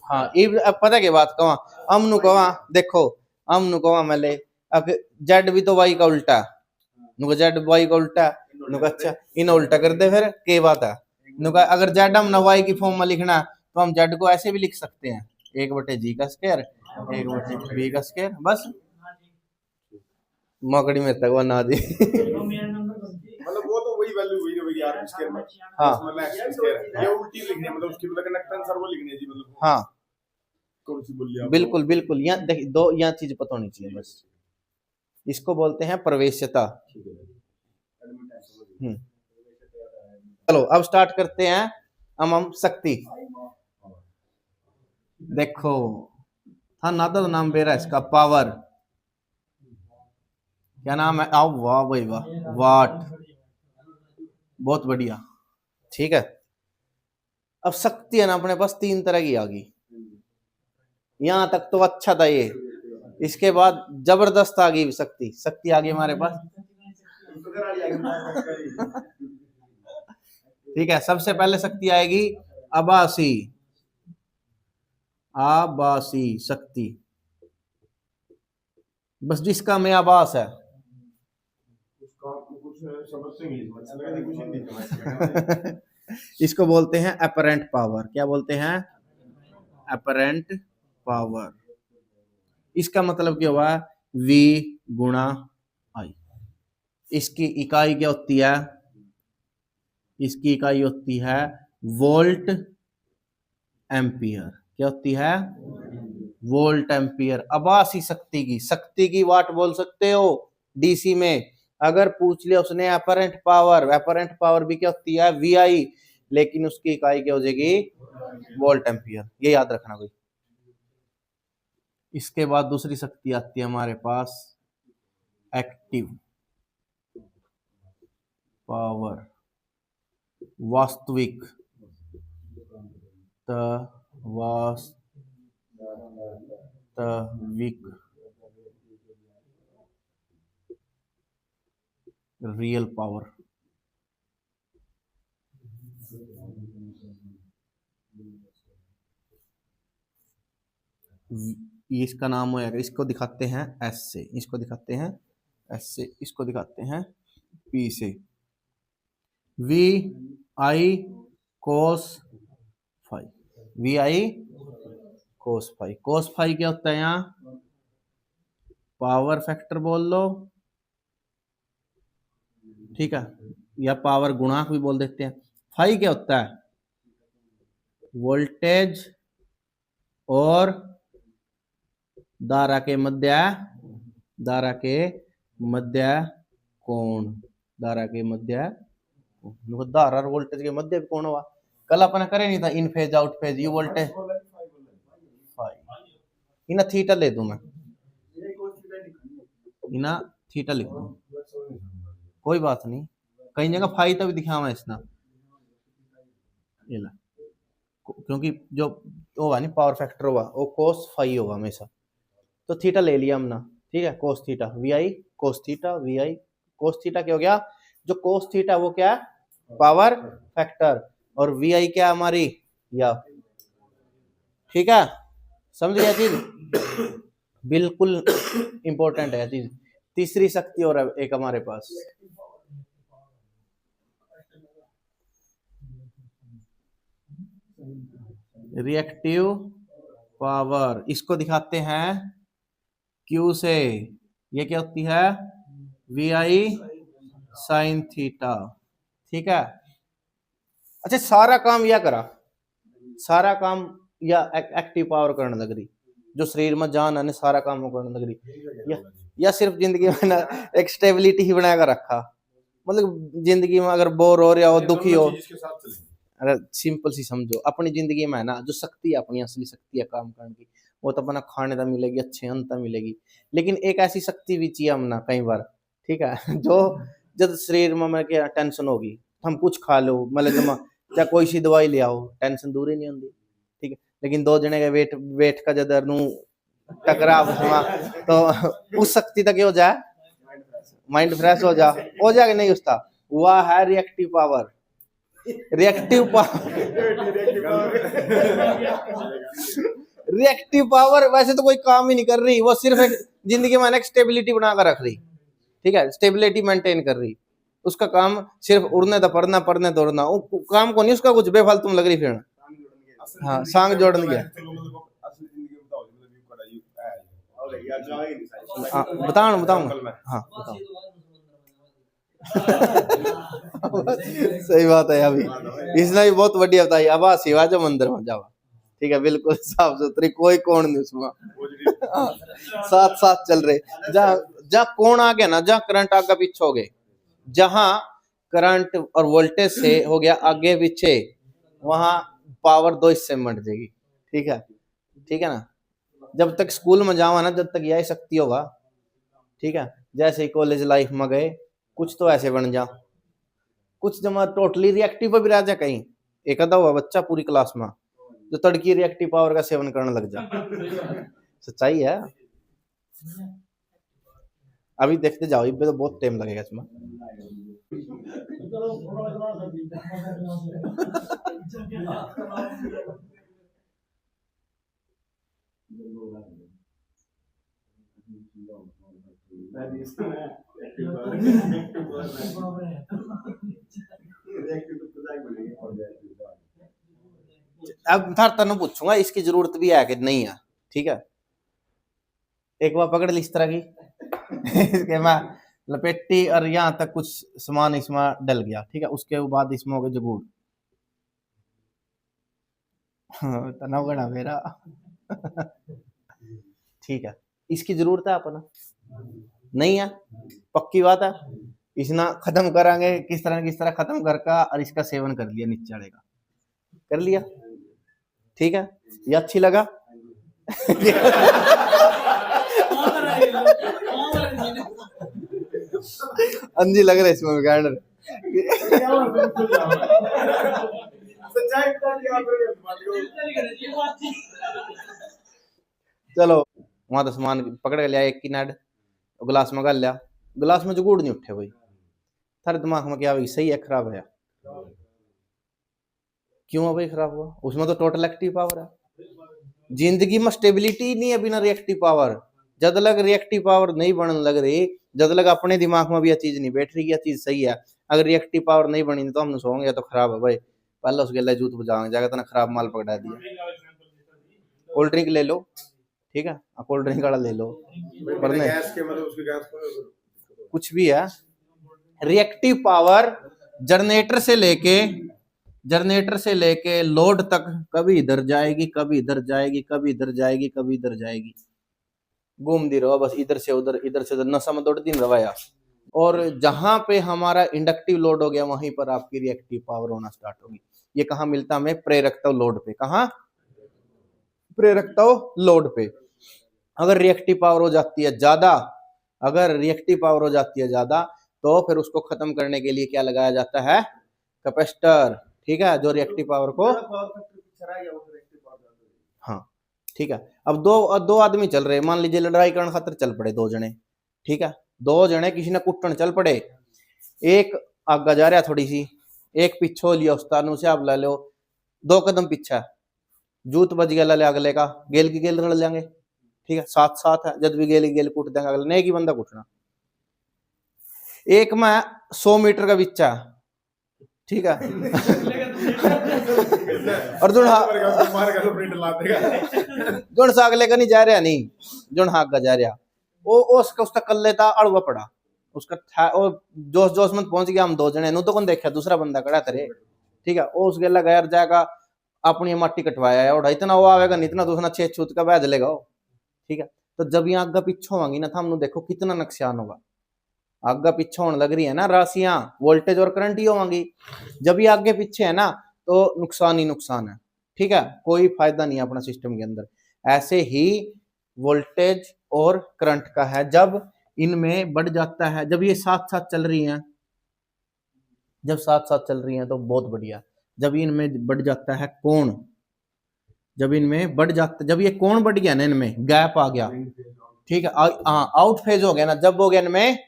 हाँ अब पता क्या बात कवा, अमनु कवा देखो, अमनु कवा मैले अब जेड भी तो वाई का उल्टा, नुका जेड वाई का उल्टा, नुका अच्छा इन उल्टा कर दे फिर के बात है। नुका अगर जेड हम वाई की फॉर्म में लिखना तो हम जेड को ऐसे भी लिख सकते हैं, 1/जी का स्क्वायर 1/बी का स्क्वायर, बस मकड़ी में तक ना दी। मतलब वो तो वही वैल्यू हुई है यार स्क्वायर में। हाँ मतलब एक्स स्क्वायर ये उल्टी लिखनी है, मतलब उसकी मतलब कंडक्टेंस और वो लिखनी है जी, मतलब हाँ कौन सी बोली आप? बिल्कुल बिल्कुल, यहाँ देखिए दो यहाँ चीज पता होनी चाहिए बस। इसको बोलते हैं प्रवेश्यता। चलो अब स्टार्ट करते हैं। हम शक्ति देखो, हाँ ना तो नाम बेरा है इसका, पावर क्या नाम है? आओ वाह भाई वाह, वाट, बहुत बढ़िया, ठीक है। अब शक्ति है ना अपने पास 3 तरह की आ गई, यहां तक तो अच्छा था ये। इसके बाद जबरदस्त आ गई शक्ति, शक्ति आ गई हमारे पास। ठीक है, सबसे पहले शक्ति आएगी आभासी, आभासी शक्ति, बस जिसका में आभास है। इसको बोलते हैं अपरेंट पावर। क्या बोलते हैं? Apparent power. इसका मतलब क्या हुआ? V गुणा I। इसकी इकाई क्या होती है? इसकी इकाई होती है वोल्ट एम्पियर। क्या होती है? Volt ampere. आभासी शक्ति की वाट बोल सकते हो डीसी में। अगर पूछ लिया उसने अपरेंट पावर भी क्या होती है? VI, लेकिन उसकी इकाई क्या हो जाएगी? Volt ampere. ये याद रखना कोई। इसके बाद दूसरी शक्ति आती है हमारे पास एक्टिव पावर, वास्तविक वास्तविक रियल पावर। इसका नाम होगा, इसको दिखाते हैं एस से, इसको दिखाते हैं एस से, इसको दिखाते हैं पी से। VI cos phi, VI cos phi. cos phi क्या होता है? यहाँ पावर फैक्टर बोल लो, ठीक है, या पावर गुणांक भी बोल देते हैं। फाई क्या होता है? वोल्टेज और धारा के मध्य कोण, धारा के मध्य धारा और वोल्टेज के मध्य कोण हुआ। कल अपन करे नहीं था in phase out phase, U voltage इना थीटा ले दूं मैं, इना थीटा लिख दूं, कोई बात नहीं, कई जगह फाई तो भी दिखावा इसना, ये ला, क्योंकि जो होगा नहीं पावर फैक्टर होगा वो कोस फाई होगा हमेशा, तो थीटा ले लिया हमने, ठीक है, cos theta v I cos theta, v I cos theta क्या हो गया, जो कोस थीटा वो क्या है पावर फैक्टर, और वी आई क्या हमारी या, ठीक है, समझ गया चीज, बिल्कुल इंपॉर्टेंट है चीज। तीसरी शक्ति और एक हमारे पास, रिएक्टिव पावर, इसको दिखाते हैं Q से, ये क्या होती है वी आई साइन थीटा, ठीक है। अच्छा सारा काम यह करा, सारा काम या एक्टिव पावर करने लग रही, जो शरीर में जान है सारा काम करने लग रही, या सिर्फ जिंदगी में ना एक स्टेबिलिटी ही बनाकर रखा, मतलब जिंदगी में अगर बोर हो रहा हो दुखी हो, अरे सिंपल सी समझो, अपनी जिंदगी में है ना जो शक्ति है अपनी असली शक्ति है काम करने की, वो तो अपना खाने का मिलेगी, अच्छे अंत मिलेगी, लेकिन एक ऐसी शक्ति भी चाहिए हमना कई बार, ठीक है, जो जब शरीर में मैं क्या टेंशन होगी हम कुछ खा लो मतलब जमा या कोई सी दवाई ले आओ टेंशन दूर ही नहीं होती, ठीक है, लेकिन दो जने के वेट का जदर नू टकराव तो उस शक्ति तक हो जाए माइंड फ्रेश हो जाए कि नहीं, उसका वह है रिएक्टिव पावर, रिएक्टिव पावर वैसे तो कोई काम ही नहीं कर रही, वो सिर्फ एक जिंदगी में एक स्टेबिलिटी बनाकर रख रही, ठीक है, स्टेबिलिटी मेंटेन कर रही, उसका काम सिर्फ उड़ने तो पढ़ने दौड़ना, काम को नहीं उसका कुछ बेफालतू में लग रही फिर, हाँ सांग जोड़ने गया, बताऊं हाँ बताऊं सही बात है, अभी इसने भी बहुत बढ़िया बताई, अब शिवा जो मंदिर में जावा, ठीक है, बिल्कुल साफ सुथरी, कोई कोण नहीं उसमें, साथ साथ चल रहे, जहाँ कोण आ गया ना, जहाँ करंट आगे पीछे हो गए, जहाँ करंट और वोल्टेज से हो गया आगे पीछे, वहां पावर दो हिस्से में बट जाएगी, ठीक है ना, जब तक स्कूल में जावा ना जब तक यह शक्ति होगा, ठीक है, जैसे ही कॉलेज लाइफ में गए कुछ तो ऐसे बन जा, कुछ जमा टोटली रिएक्टिव पर भी रह जा, कहीं एक आधा हुआ बच्चा पूरी क्लास में जो तड़की रिएक्टिव पावर का सेवन करने लग जा, सच्चाई है, अभी देखते जाओ, इस पे तो बहुत टाइम लगेगा इसमें। अब थार तनु पूछूंगा इसकी जरूरत भी है कि नहीं है, ठीक है, एक बार पकड़ ली इस तरह की इसके मैं लपेटी और यहाँ तक कुछ सामान इसमें डल गया, ठीक है, उसके बाद इसमें हो गया जुगूड़, तनाव गड़ा मेरा ठीक है, इसकी जरूरत है अपना नहीं है, पक्की बात है, इसना खत्म करांगे किस तरह खत्म करका और इसका सेवन कर लिया नीचे चढ़ेगा, कर लिया, ठीक है, ये अच्छी लगा अंजी लग रहा है इसमें गार्डन चलो वहां तो सामान पकड़ के लिया, एक की नाड गिलास में गल लिया, गिलास में जुगूड़ नहीं उठे भाई, थारे दिमाग में क्या भाई सही है खराब है, क्यों है भाई खराब हुआ, उसमें तो टोटल एक्टिव पावर है, जिंदगी में स्टेबिलिटी नहीं है बिना रिएक्टिव पावर, जब तक रिएक्टिव पावर नहीं बनने लग रही, जब तक अपने दिमाग में भी यह चीज नहीं बैठ रही, यह चीज सही है, अगर रिएक्टिव पावर नहीं बनी तो हम सोएंगे तो खराब है भाई, पहले उसके लिए जूत बजाएंगे जाकर तो खराब माल पकड़ा दिया, कोल्ड ड्रिंक ले लो, ठीक है, कोल्ड ड्रिंक वाला ले लो, कुछ भी है, रिएक्टिव पावर जनरेटर से लेके जनरेटर से लेके लोड तक कभी इधर जाएगी, कभी इधर जाएगी, कभी इधर जाएगी, कभी इधर जाएगी, घूमती रहो बस, इधर से उधर, इधर से उधर, नशा में दौड़ दिन रवाया। और जहां पे हमारा इंडक्टिव लोड हो गया वहीं पर आपकी रिएक्टिव पावर होना स्टार्ट होगी। ये कहाँ मिलता हमें? प्रेरकत्व लोड पे। कहाँ? प्रेरकत्व लोड पे। अगर रिएक्टिव पावर हो जाती है ज्यादा, अगर रिएक्टिव पावर हो जाती है ज्यादा, तो फिर उसको खत्म करने के लिए क्या लगाया जाता है? कैपेसिटर। ठीक है, जो रिएक्टिव पावर को, हाँ ठीक है। अब दो आदमी चल रहे, मान लीजिए लड़ाई करने खातर चल पड़े दो जने, ठीक है, दो जने किसी ने कुटन चल पड़े, एक आगा जा रहा थोड़ी सी, एक पिछो लिया उस्ताद से, आप ले लो 2 कदम पीछा, जूत बज गया ले अगले का, गेल की गेल लड़ लेंगे। ठीक है, साथ साथ है, जब भी गेल की गेल कूट देंगे अगले ने, एक ही बंदा कुटना। एक में 100 मीटर का बिच्चा, ठीक है और जुन सागले का नहीं जा रहा, नहीं जुन हाक का जा रहा, वो उसका कल लेता अड़वा पड़ा, उसका था वो जोश जोश में पहुंच गया, हम दो जने नु तो कौन देखा, दूसरा बंदा खड़ा तेरे, ठीक है, वो उस गेला गैर जाएगा अपनी मट्टी कटवाया है, और इतना वो आवेगा नहीं, इतना दूसरा 6 छूत का बैज लेगा वो। ठीक है, तो जब ये आगे पीछे होंगी ना, हम देखो कितना नुकसान होगा। आगे पीछे होने लग रही है ना राशियां, वोल्टेज और करंट ही होंगी, जब ये आगे पीछे है ना तो नुकसान ही नुकसान है। ठीक है, कोई फायदा नहीं है अपना सिस्टम के अंदर। ऐसे ही वोल्टेज और करंट का है, जब इनमें बढ़ जाता है, जब ये साथ साथ चल रही हैं, जब साथ साथ चल रही हैं तो बहुत बढ़िया। जब इनमें बढ़ जाता है कोण, जब इनमें बढ़ जाता, जब ये कोण बढ़ गया ना, इनमें गैप आ गया, ठीक है, आउट फेज हो गया ना, जब हो गया इनमें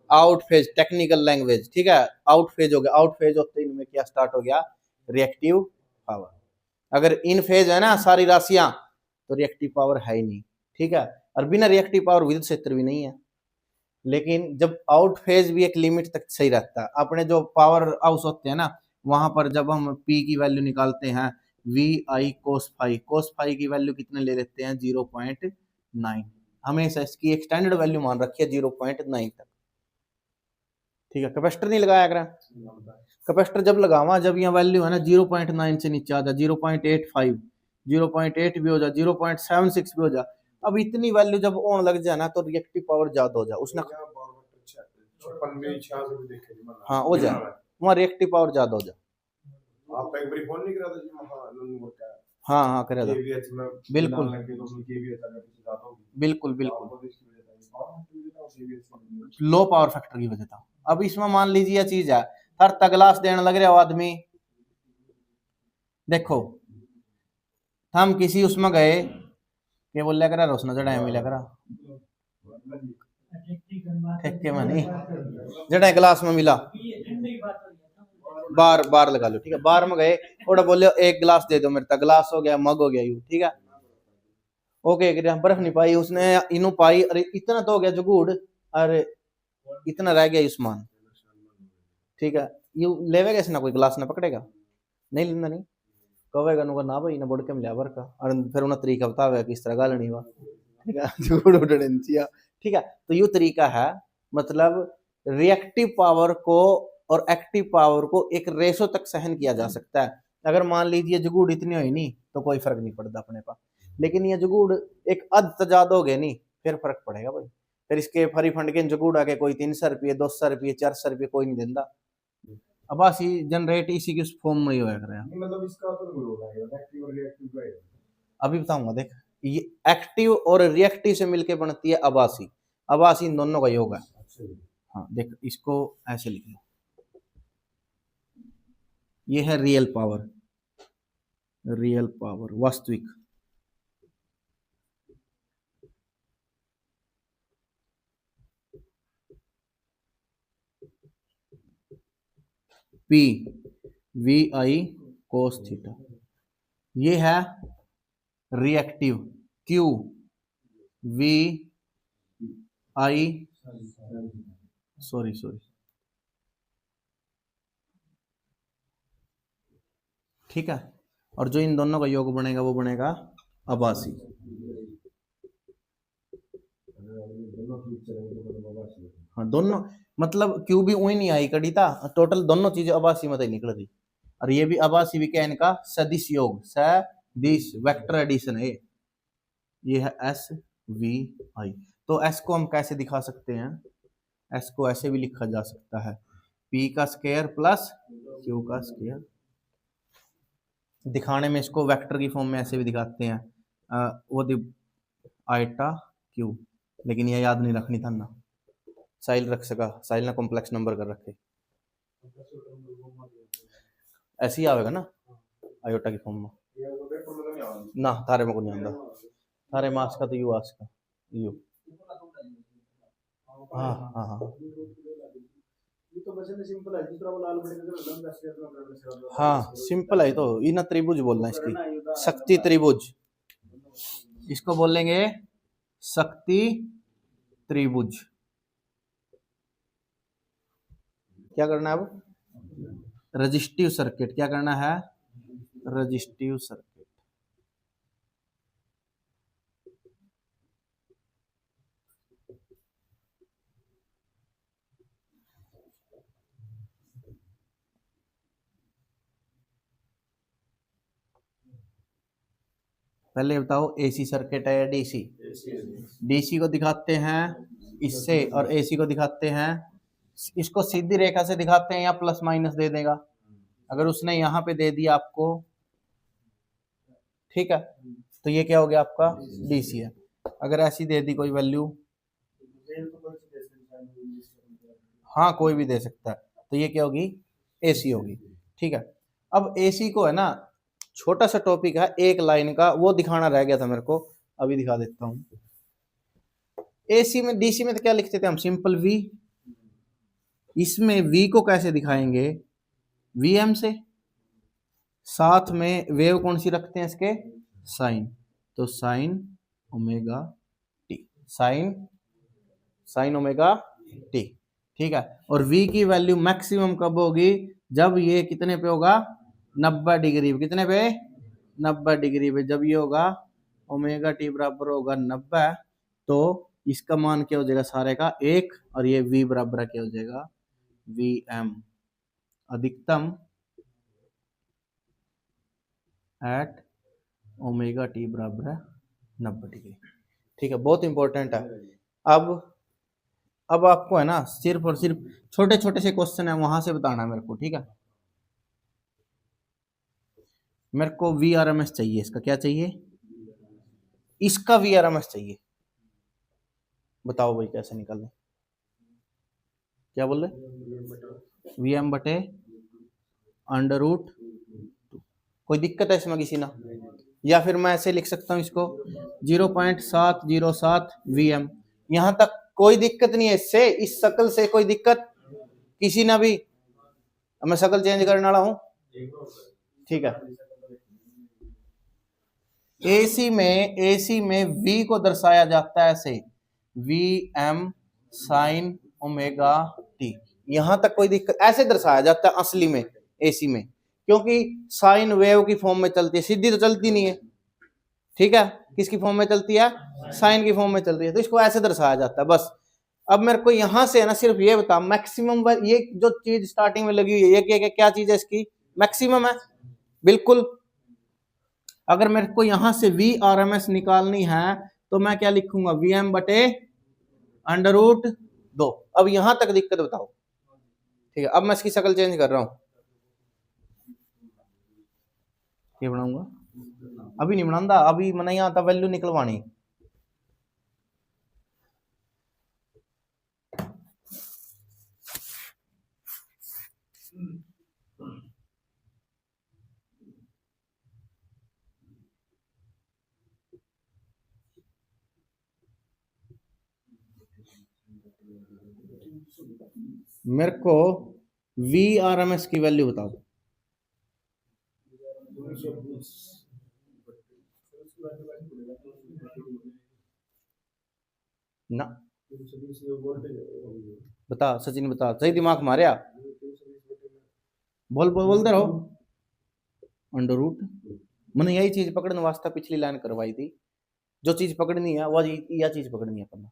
आउट फेज, टेक्निकल लैंग्वेज, ठीक है, आउट फेज हो गया, आउट फेज होते इनमें क्या स्टार्ट हो गया? Reactive power. अगर इन फेज है ना सारी राशियां, तो रिएक्टिव पावर है ही नहीं। ठीक है, और बिना रिएक्टिव पावर विद्युत क्षेत्र भी नहीं है। लेकिन जब आउट फेज भी एक लिमिट तक सही रहता है, अपने जो पावर हाउस होते हैं ना, वहां पर जब हम पी की वैल्यू निकालते हैं, वी आई कोस फाई की वैल्यू कितने ले लेते हैं? 0.9। हमेशा इसकी एक स्टैंडर्ड वैल्यू मान रखी है 0.9 तक। ठीक है, कैपेसिटर नहीं लगाया करा, कैपेसिटर जब लगावा, जब यहाँ वैल्यू है ना 0.9 से नीचे आ जा, 0.85, 0.8 भी हो जा, 0.76 भी हो जा, अब इतनी वैल्यू जब ऑन लग जाए ना, तो रिएक्टिव पावर ज्यादा हो जाए उसने, हाँ हो जाए, वहाँ रिएक्टिव पावर ज्यादा हो जाए। आप एक बार फोन नहीं करा था? हाँ हाँ करा था, बिल्कुल बिल्कुल बिल्कुल, लो पावर फैक्टर की वजह था। अब इसमें मान लीजिए यह चीज है, हर तगलास देने लग रहे हो आदमी, देखो हम किसी उसमें गए, क्या बोल करा रोशना जड़ा मिला करा, ठेके में नहीं, जड़ा गिलास में मिला, बार बार लगा लो, ठीक है, बार में गए, थोड़ा बोले एक गिलास दे दो मेरे तक, गिलास हो गया, मग हो गया यू, ठीक है, ओके, बर्फ नहीं पाई उसने, इनू पाई, अरे इतना तो हो गया जुगूड़, अरे इतना रह गया उस्मान, ठीक है, यू लेवेगा इसना, कोई गिलास ना पकड़ेगा, नहीं लेना, नहीं कहेगा ना भाई ना बढ़ के मिला बर का, और फिर उन्हें तरीका बतावे कि इस तरह गालनी हुआ, ठीक है, जुगूड़ उड़ने चाहिए, ठीक है, तो यू तरीका है, मतलब रिएक्टिव पावर को और एक्टिव पावर को एक रेशो तक सहन किया जा सकता है। अगर मान लीजिए जुगूड़ इतनी हुई नहीं तो कोई फर्क नहीं पड़ता अपने पास, लेकिन ये जुगूड़ एक अद तजाद हो गए नहीं, फिर फर्क पड़ेगा भाई, फिर इसके फरी फंड के जुगूड़ आके कोई 300 रुपये 200 रुपये 400 रुपये कोई नहीं देता। अब आसी जनरेट इसी के फॉर्म में ही होया कर, मतलब इसका तो एक्टिव और रिएक्टिव का है, अभी बताऊंगा देख, ये एक्टिव और रिएक्टिव से मिलके बनती है आभासी, आभासी इन दोनों का योग है। हाँ देख, इसको ऐसे लिख लो, ये है रियल पावर, रियल पावर वास्तविक, P v I cos theta, ये है reactive, Q v I, sorry ठीक है, और जो इन दोनों का योग बनेगा वो बनेगा आभासी। हाँ दोनों, मतलब क्यू भी वही नहीं आई कड़ी था, टोटल दोनों चीजें आभासी में निकल रही, और ये भी आभासी विकर्ण इनका सदिश योग, सदिश वेक्टर एडिशन है। ये है एस वी आई। तो एस को हम कैसे दिखा सकते हैं? एस को ऐसे भी लिखा जा सकता है, पी का स्क्वायर प्लस क्यू का स्क्वायर। दिखाने में इसको वेक्टर की फॉर्म में ऐसे भी दिखाते हैं, वो आइटा क्यू, लेकिन ये याद नहीं रखनी था ना, साइल रख सका, साइल ना कॉम्प्लेक्स नंबर कर रखे, ऐसे ही आवेगा ना आयोटा की फॉर्म में ना। थारे में को नहीं आंदा, थारे मास का तो यू आस का यू। हाँ हाँ हाँ हाँ सिंपल है। तो इना त्रिभुज बोलना है इसकी, शक्ति त्रिभुज, इसको बोलेंगे शक्ति त्रिभुज। क्या करना है अब? Resistive circuit. क्या करना है? Resistive circuit. पहले बताओ एसी सर्किट है या डीसी? डीसी को दिखाते हैं इससे और एसी को दिखाते हैं, इसको सीधी रेखा से दिखाते हैं या प्लस माइनस दे देगा। अगर उसने यहाँ पे दे दिया आपको, ठीक है, तो ये क्या हो गया आपका? डीसी है। अगर ऐसी दे दी कोई वैल्यू, हाँ कोई भी दे सकता है, तो ये क्या होगी? एसी होगी। ठीक है, अब एसी को है ना, छोटा सा टॉपिक है एक लाइन का, वो दिखाना रह गया था मेरे को, अभी दिखा देता हूं। एसी में, डीसी में तो क्या लिखते थे हम? Simple we. इसमें वी को कैसे दिखाएंगे? वीएम से। साथ में वेव कौन सी रखते हैं इसके? साइन। तो sign omega T, sign omega T. ठीक है, और v की वैल्यू मैक्सिमम कब होगी? जब ये कितने पे होगा? 90 डिग्री। कितने पे? 90 डिग्री पे। जब ये होगा ओमेगा टी बराबर होगा 90, तो इसका मान क्या हो जाएगा सारे का? 1, और ये v बराबर क्या हो जाएगा? Vm अधिकतम एट ओमेगा टी बराबर है 90 डिग्री। ठीक है, बहुत इंपॉर्टेंट है। अब आपको है ना सिर्फ और सिर्फ छोटे छोटे से क्वेश्चन है, वहां से बताना है मेरे को। ठीक है, मेरे को वी आर एम एस चाहिए। इसका क्या चाहिए? इसका वी आर एम एस चाहिए। बताओ भाई कैसे निकालें? क्या बोल रहे? वी एम बटे अंडर रूट। कोई दिक्कत है इसमें किसी ना? या फिर मैं ऐसे लिख सकता हूँ इसको 0.707 वीएम। यहां तक कोई दिक्कत नहीं है इससे, इस शक्ल से कोई दिक्कत किसी ना भी? मैं शक्ल चेंज करने वाला हूं। ठीक है, एसी में वी को दर्शाया जाता है ऐसे, v m sine omega t. यहां तक कोई दिक्कत? ऐसे दर्शाया जाता है असली में एसी में, क्योंकि साइन वेव की फॉर्म में चलती है, सीधी तो चलती नहीं है। ठीक है, किसकी फॉर्म में चलती है? साइन की फॉर्म में चलती है, तो इसको ऐसे दर्शाया जाता है बस। अब मेरे को यहां से है ना सिर्फ ये बता, मैक्सिमम ये जो चीज स्टार्टिंग में लगी हुई है ये क्या चीज है? इसकी मैक्सिमम है बिल्कुल। अगर मेरे को यहां से वी आर एम एस निकालनी है तो मैं क्या लिखूंगा? वी एम बटे अंडर रूट 2। अब यहां तक दिक्कत बताओ। ठीक है, अब मैं इसकी शक्ल चेंज कर रहा हूं। क्या बनाऊंगा? अभी नहीं बनाऊंगा, अभी मैंने यहाँ था वैल्यू निकलवानी। मेरे को वी आर एम एस की वैल्यू बताओ। ना बता सचिन, बता, सही दिमाग मारिया। बोलते रहो। अंडर रूट, मैंने यही चीज पकड़ने वास्ते पिछली लाइन करवाई थी। जो चीज पकड़नी है वो यह चीज पकड़नी है अपना।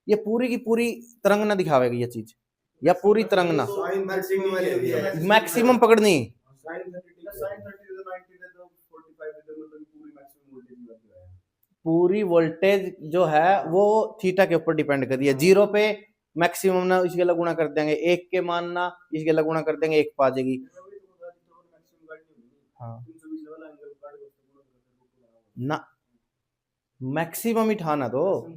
ये पूरी की पूरी तरंग ना दिखावेगी ये चीज, या पूरी तरंग ना मैक्सिमम पकड़नी। पूरी वोल्टेज जो है वो थीटा के ऊपर डिपेंड कर रही है। जीरो पे मैक्सिमम ना इसके अलग गुणा कर देंगे, एक के मानना इसके अलग गुणा कर देंगे, एक पा जाएगी। हाँ ना मैक्सिमम ही था ना, तो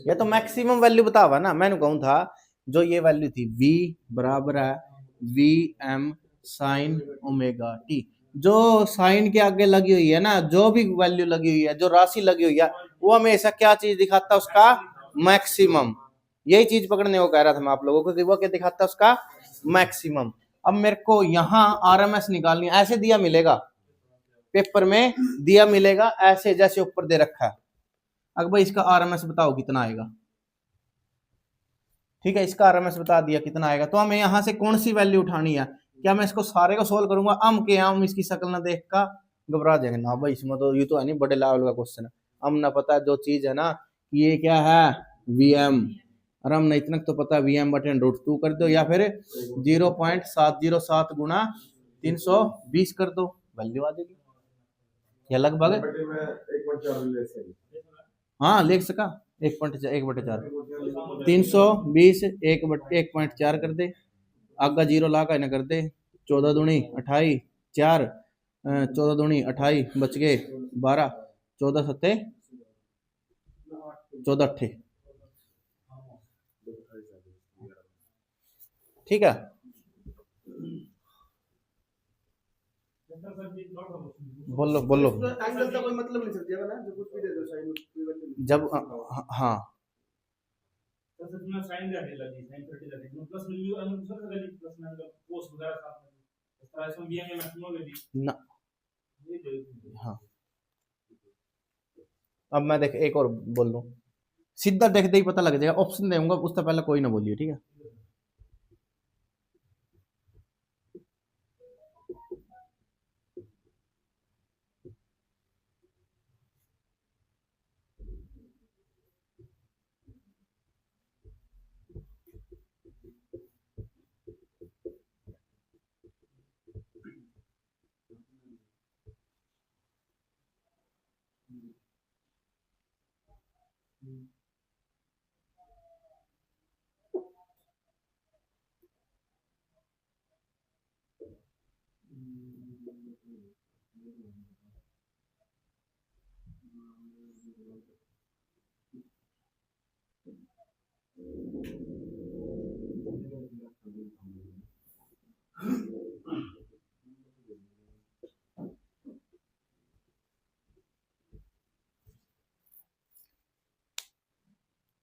ये तो मैक्सिमम वैल्यू बता हुआ ना। मैंने कहूँ था जो ये वैल्यू थी v बराबर है v m sine omega t, जो साइन के आगे लगी हुई है ना, जो भी वैल्यू लगी हुई है, जो राशि लगी हुई है, वो हमेशा क्या चीज दिखाता है? उसका मैक्सिमम। यही चीज पकड़ने को कह रहा था मैं आप लोगों को कि वो क्या दिखाता है? उसका मैक्सिमम। अब मेरे को यहाँ आरएमएस निकालनी है, ऐसे दिया मिलेगा पेपर में, दिया मिलेगा ऐसे जैसे ऊपर दे रखा है। अगर भाई इसका आरएमएस बताओ कितना आएगा, ठीक है, इसका आरएमएस बता दिया कितना आएगा, तो हमें यहाँ से कौन सी वैल्यू उठानी है? क्या मैं इसको सारे को सोल्व करूंगा अम के हम इसकी शक्ल ना देख का घबरा जाएंगे? ना भाई, इसमें तो ये तो है नहीं बड़े लेवल का क्वेश्चन है। हम ना पता है जो चीज है ना कि ये क्या है वीएम, और हम इतना तो पता है वीएम बटे √2 कर दो, या फिर 0.707 गुणा 320 कर दो, वैल्यू आ जाएगी। या लगभग हाँ लिख सका 1/4 320 1/4 कर दे, आगा 0 ला का कर दे, 14 दूनी 28 4 14 दूनी 28 बच गए 12 14 सत्ते 14 अट्ठे, ठीक है। बोलो बोलो। एंगल का कोई मतलब नहीं सकता ना, जो कुछ भी दे दो साइन जब हाँ साइन जाने लगी, साइन 30 लगी प्लस वैल्यू अनुसार लगी प्लस में एंगल कोस वगैरह साथ में, इस तरह से भी हमें मैक्सिमम लगी ना। हाँ अब मैं देख एक और बोल दूं, सीधा देखते ही पता लग जाएगा, ऑप्शन दूंगा उससे पहले कोई ना बोलिए, ठीक है।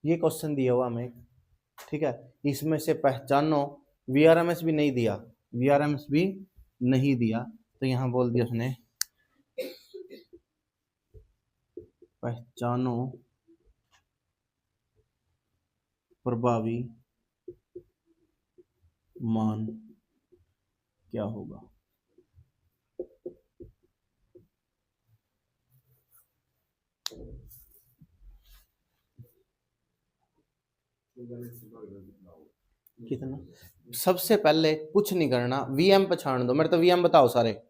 ये क्वेश्चन दिया हुआ हमें, ठीक है, इसमें से पहचानो, वीआरएमएस भी नहीं दिया, वीआरएमएस भी नहीं दिया, तो यहां बोल दिया उसने पहचानो प्रभावी मान क्या होगा। कितना? सबसे पहले कुछ नहीं करना, वीएम पछाड़ दो, मेरे तो वीएम बताओ सारे।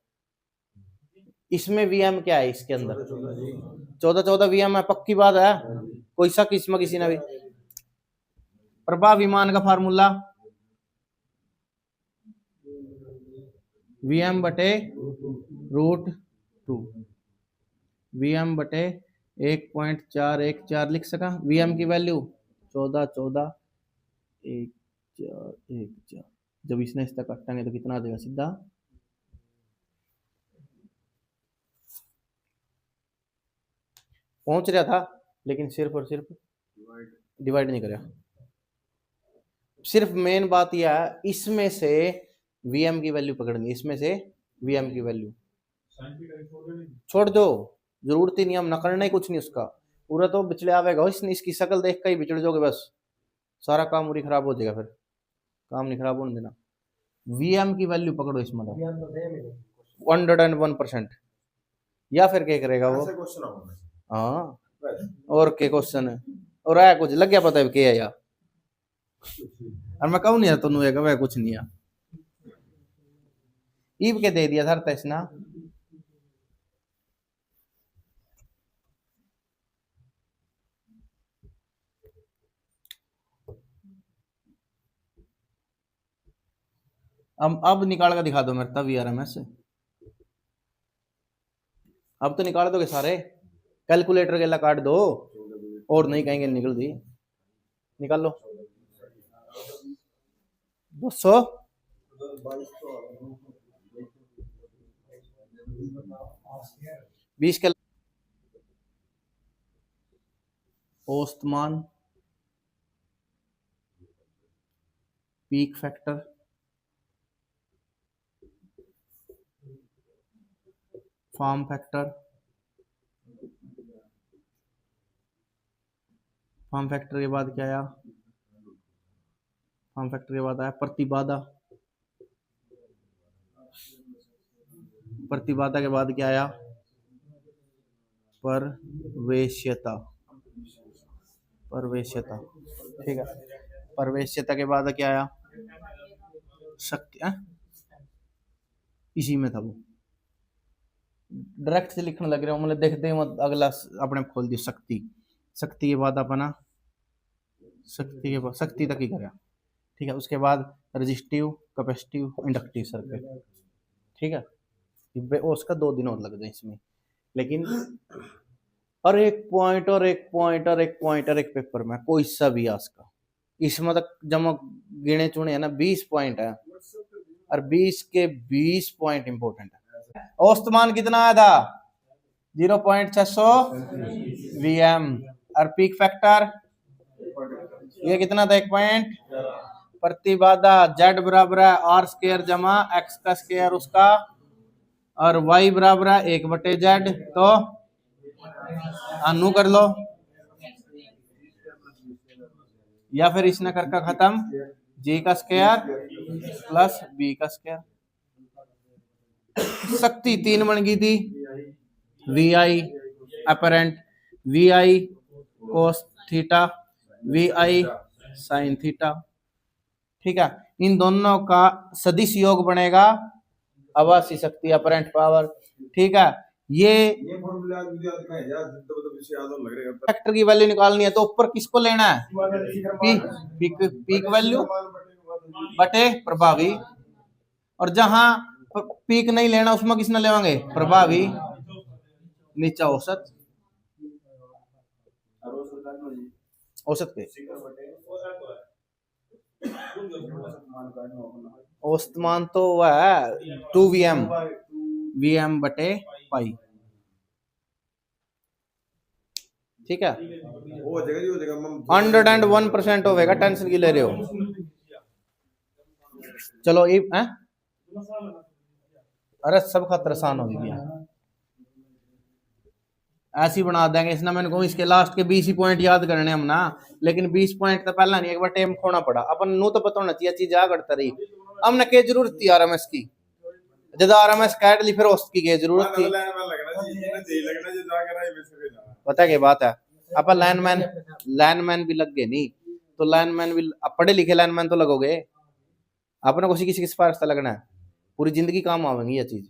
इसमें वीएम क्या है? इसके अंदर 14 वीएम है, पक्की बात है, कोई शक इसमें किसी ने भी? प्रभावी मान का फार्मूला वीएम बटे √2, वीएम बटे 1.414 लिख सका। वीएम की वैल्यू 14 1 4 1 4, जब इसने इस तक काटेंगे तो कितना आ जाएगा? सीधा पहुंच रहा था, लेकिन सिर्फ और सिर्फ डिवाइड नहीं करा। सिर्फ मेन बात यह है इसमें से वीएम की वैल्यू पकड़नी, इसमें से वीएम की वैल्यू छोड़ दो, जरूरत ही नहीं, हम न करना ही कुछ नहीं उसका, पूरा तो बिचड़े आवेगा, इसकी शक्ल देख कर ही बिचड़ जाओगे, बस सारा काम पूरी खराब हो जाएगा, फिर काम नहीं खराब होने देना। वीएम की वैल्यू पकड़ो इसमें 101%, या फिर क्या करेगा वो? हाँ और क्या क्वेश्चन है, और आया कुछ लग गया पता है क्या है यार, और मैं कहूँ नहीं है तो वह कुछ नहीं है, ईब के दे दिया सर तैसना अब निकाल कर दिखा दो मेरे तब VRMS। अब तो निकाल दोगे सारे, कैलकुलेटर के ला काट दो, और नहीं कहेंगे निकल दी, निकाल लो। 200 20 के औसत मान, peak factor, form factor, form factor के बाद क्या आया, फॉर्म फैक्टर के बाद आया प्रतिबाधा, प्रतिबाधा के बाद क्या आया, परवेश्यता, परवेश्यता, ठीक है। परवेश्यता के बाद क्या आया, शक्ति, इसी में था वो, डायरेक्ट से लिखने लग रहे हो, मतलब देखते ही मत अगला अपने खोल दिया, शक्ति, शक्ति के बाद अपना, शक्ति के बाद शक्ति तक ही करा, ठीक है। उसके बाद रेजिस्टिव, कैपेसिटिव, इंडक्टिव सर्किट, ठीक है। उसका 2 दिन और लग जाए इसमें, लेकिन और एक पॉइंट और एक पॉइंट और एक पॉइंट और एक पेपर में कोई सा भी आज का, इसमें तक जमा गिने चुने है ना 20 पॉइंट है, और 20 के 20 पॉइंट इंपॉर्टेंट है। औसत मान कितना आया था, 0.600 VM, और पीक फैक्टर ये कितना था, 1 पॉइंट। प्रतिबाधा Z बराबर है R² जमा X का स्क्वायर उसका, और Y बराबर है 1/Z, तो अनु कर लो, या फिर इसने करके खत्म, G का स्क्वायर प्लस B का स्क्वायर। शक्ति 3 बन गई थी, VI apparent, VI cos theta, VI sine theta, ठीक है। इन दोनों का सदिश योग बनेगा आभासी शक्ति, अपरेंट पावर, ठीक है। ये फैक्टर की वैल्यू निकालनी है तो ऊपर किसको लेना है, पीक वैल्यू बटे प्रभावी, और जहां पीक नहीं लेना उसमें किसने लेवांगे, प्रभावी, नीचा औसत, औसत पे औसत मान तो वह है 2 VM बटे पाई, ठीक है। 101% होगा, टेंशन की ले रहे हो। चलो ये अरे सब खतर आसान हो गया, ऐसी बना देंगे इसने, मैंने कहूँ इसके लास्ट के 20 ही पॉइंट याद करने हम ना, लेकिन 20 पॉइंट तो पहला नहीं, एक बार टेम खोना पड़ा अपन नु, तो पता होना चाहिए चीज आ करता रही, हमने क्या जरूरत थी RMS की, जब RMS काट ली फिर औसत की क्या जरूरत थी, पता क्या बात है, अपन लाइनमैन भी लग गए नहीं, तो लाइनमैन भी पढ़े लिखे लाइनमैन तो लगोगे, अपने किसी किसी की सिफारिश लगना है, पूरी जिंदगी काम आवेंगी ये चीज।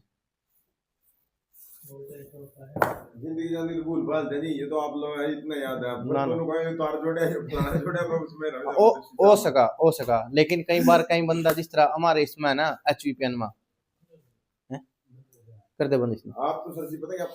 जिंदगी जिंदगी भूल भाल नहीं, ये तो आप लोग इतना याद है, तार जोड़े हो सका, लेकिन कई बार कई बंदा जिस तरह हमारे इसमें है ना HVPN में कर दे बंद, इसमें आप तो सर जी पता है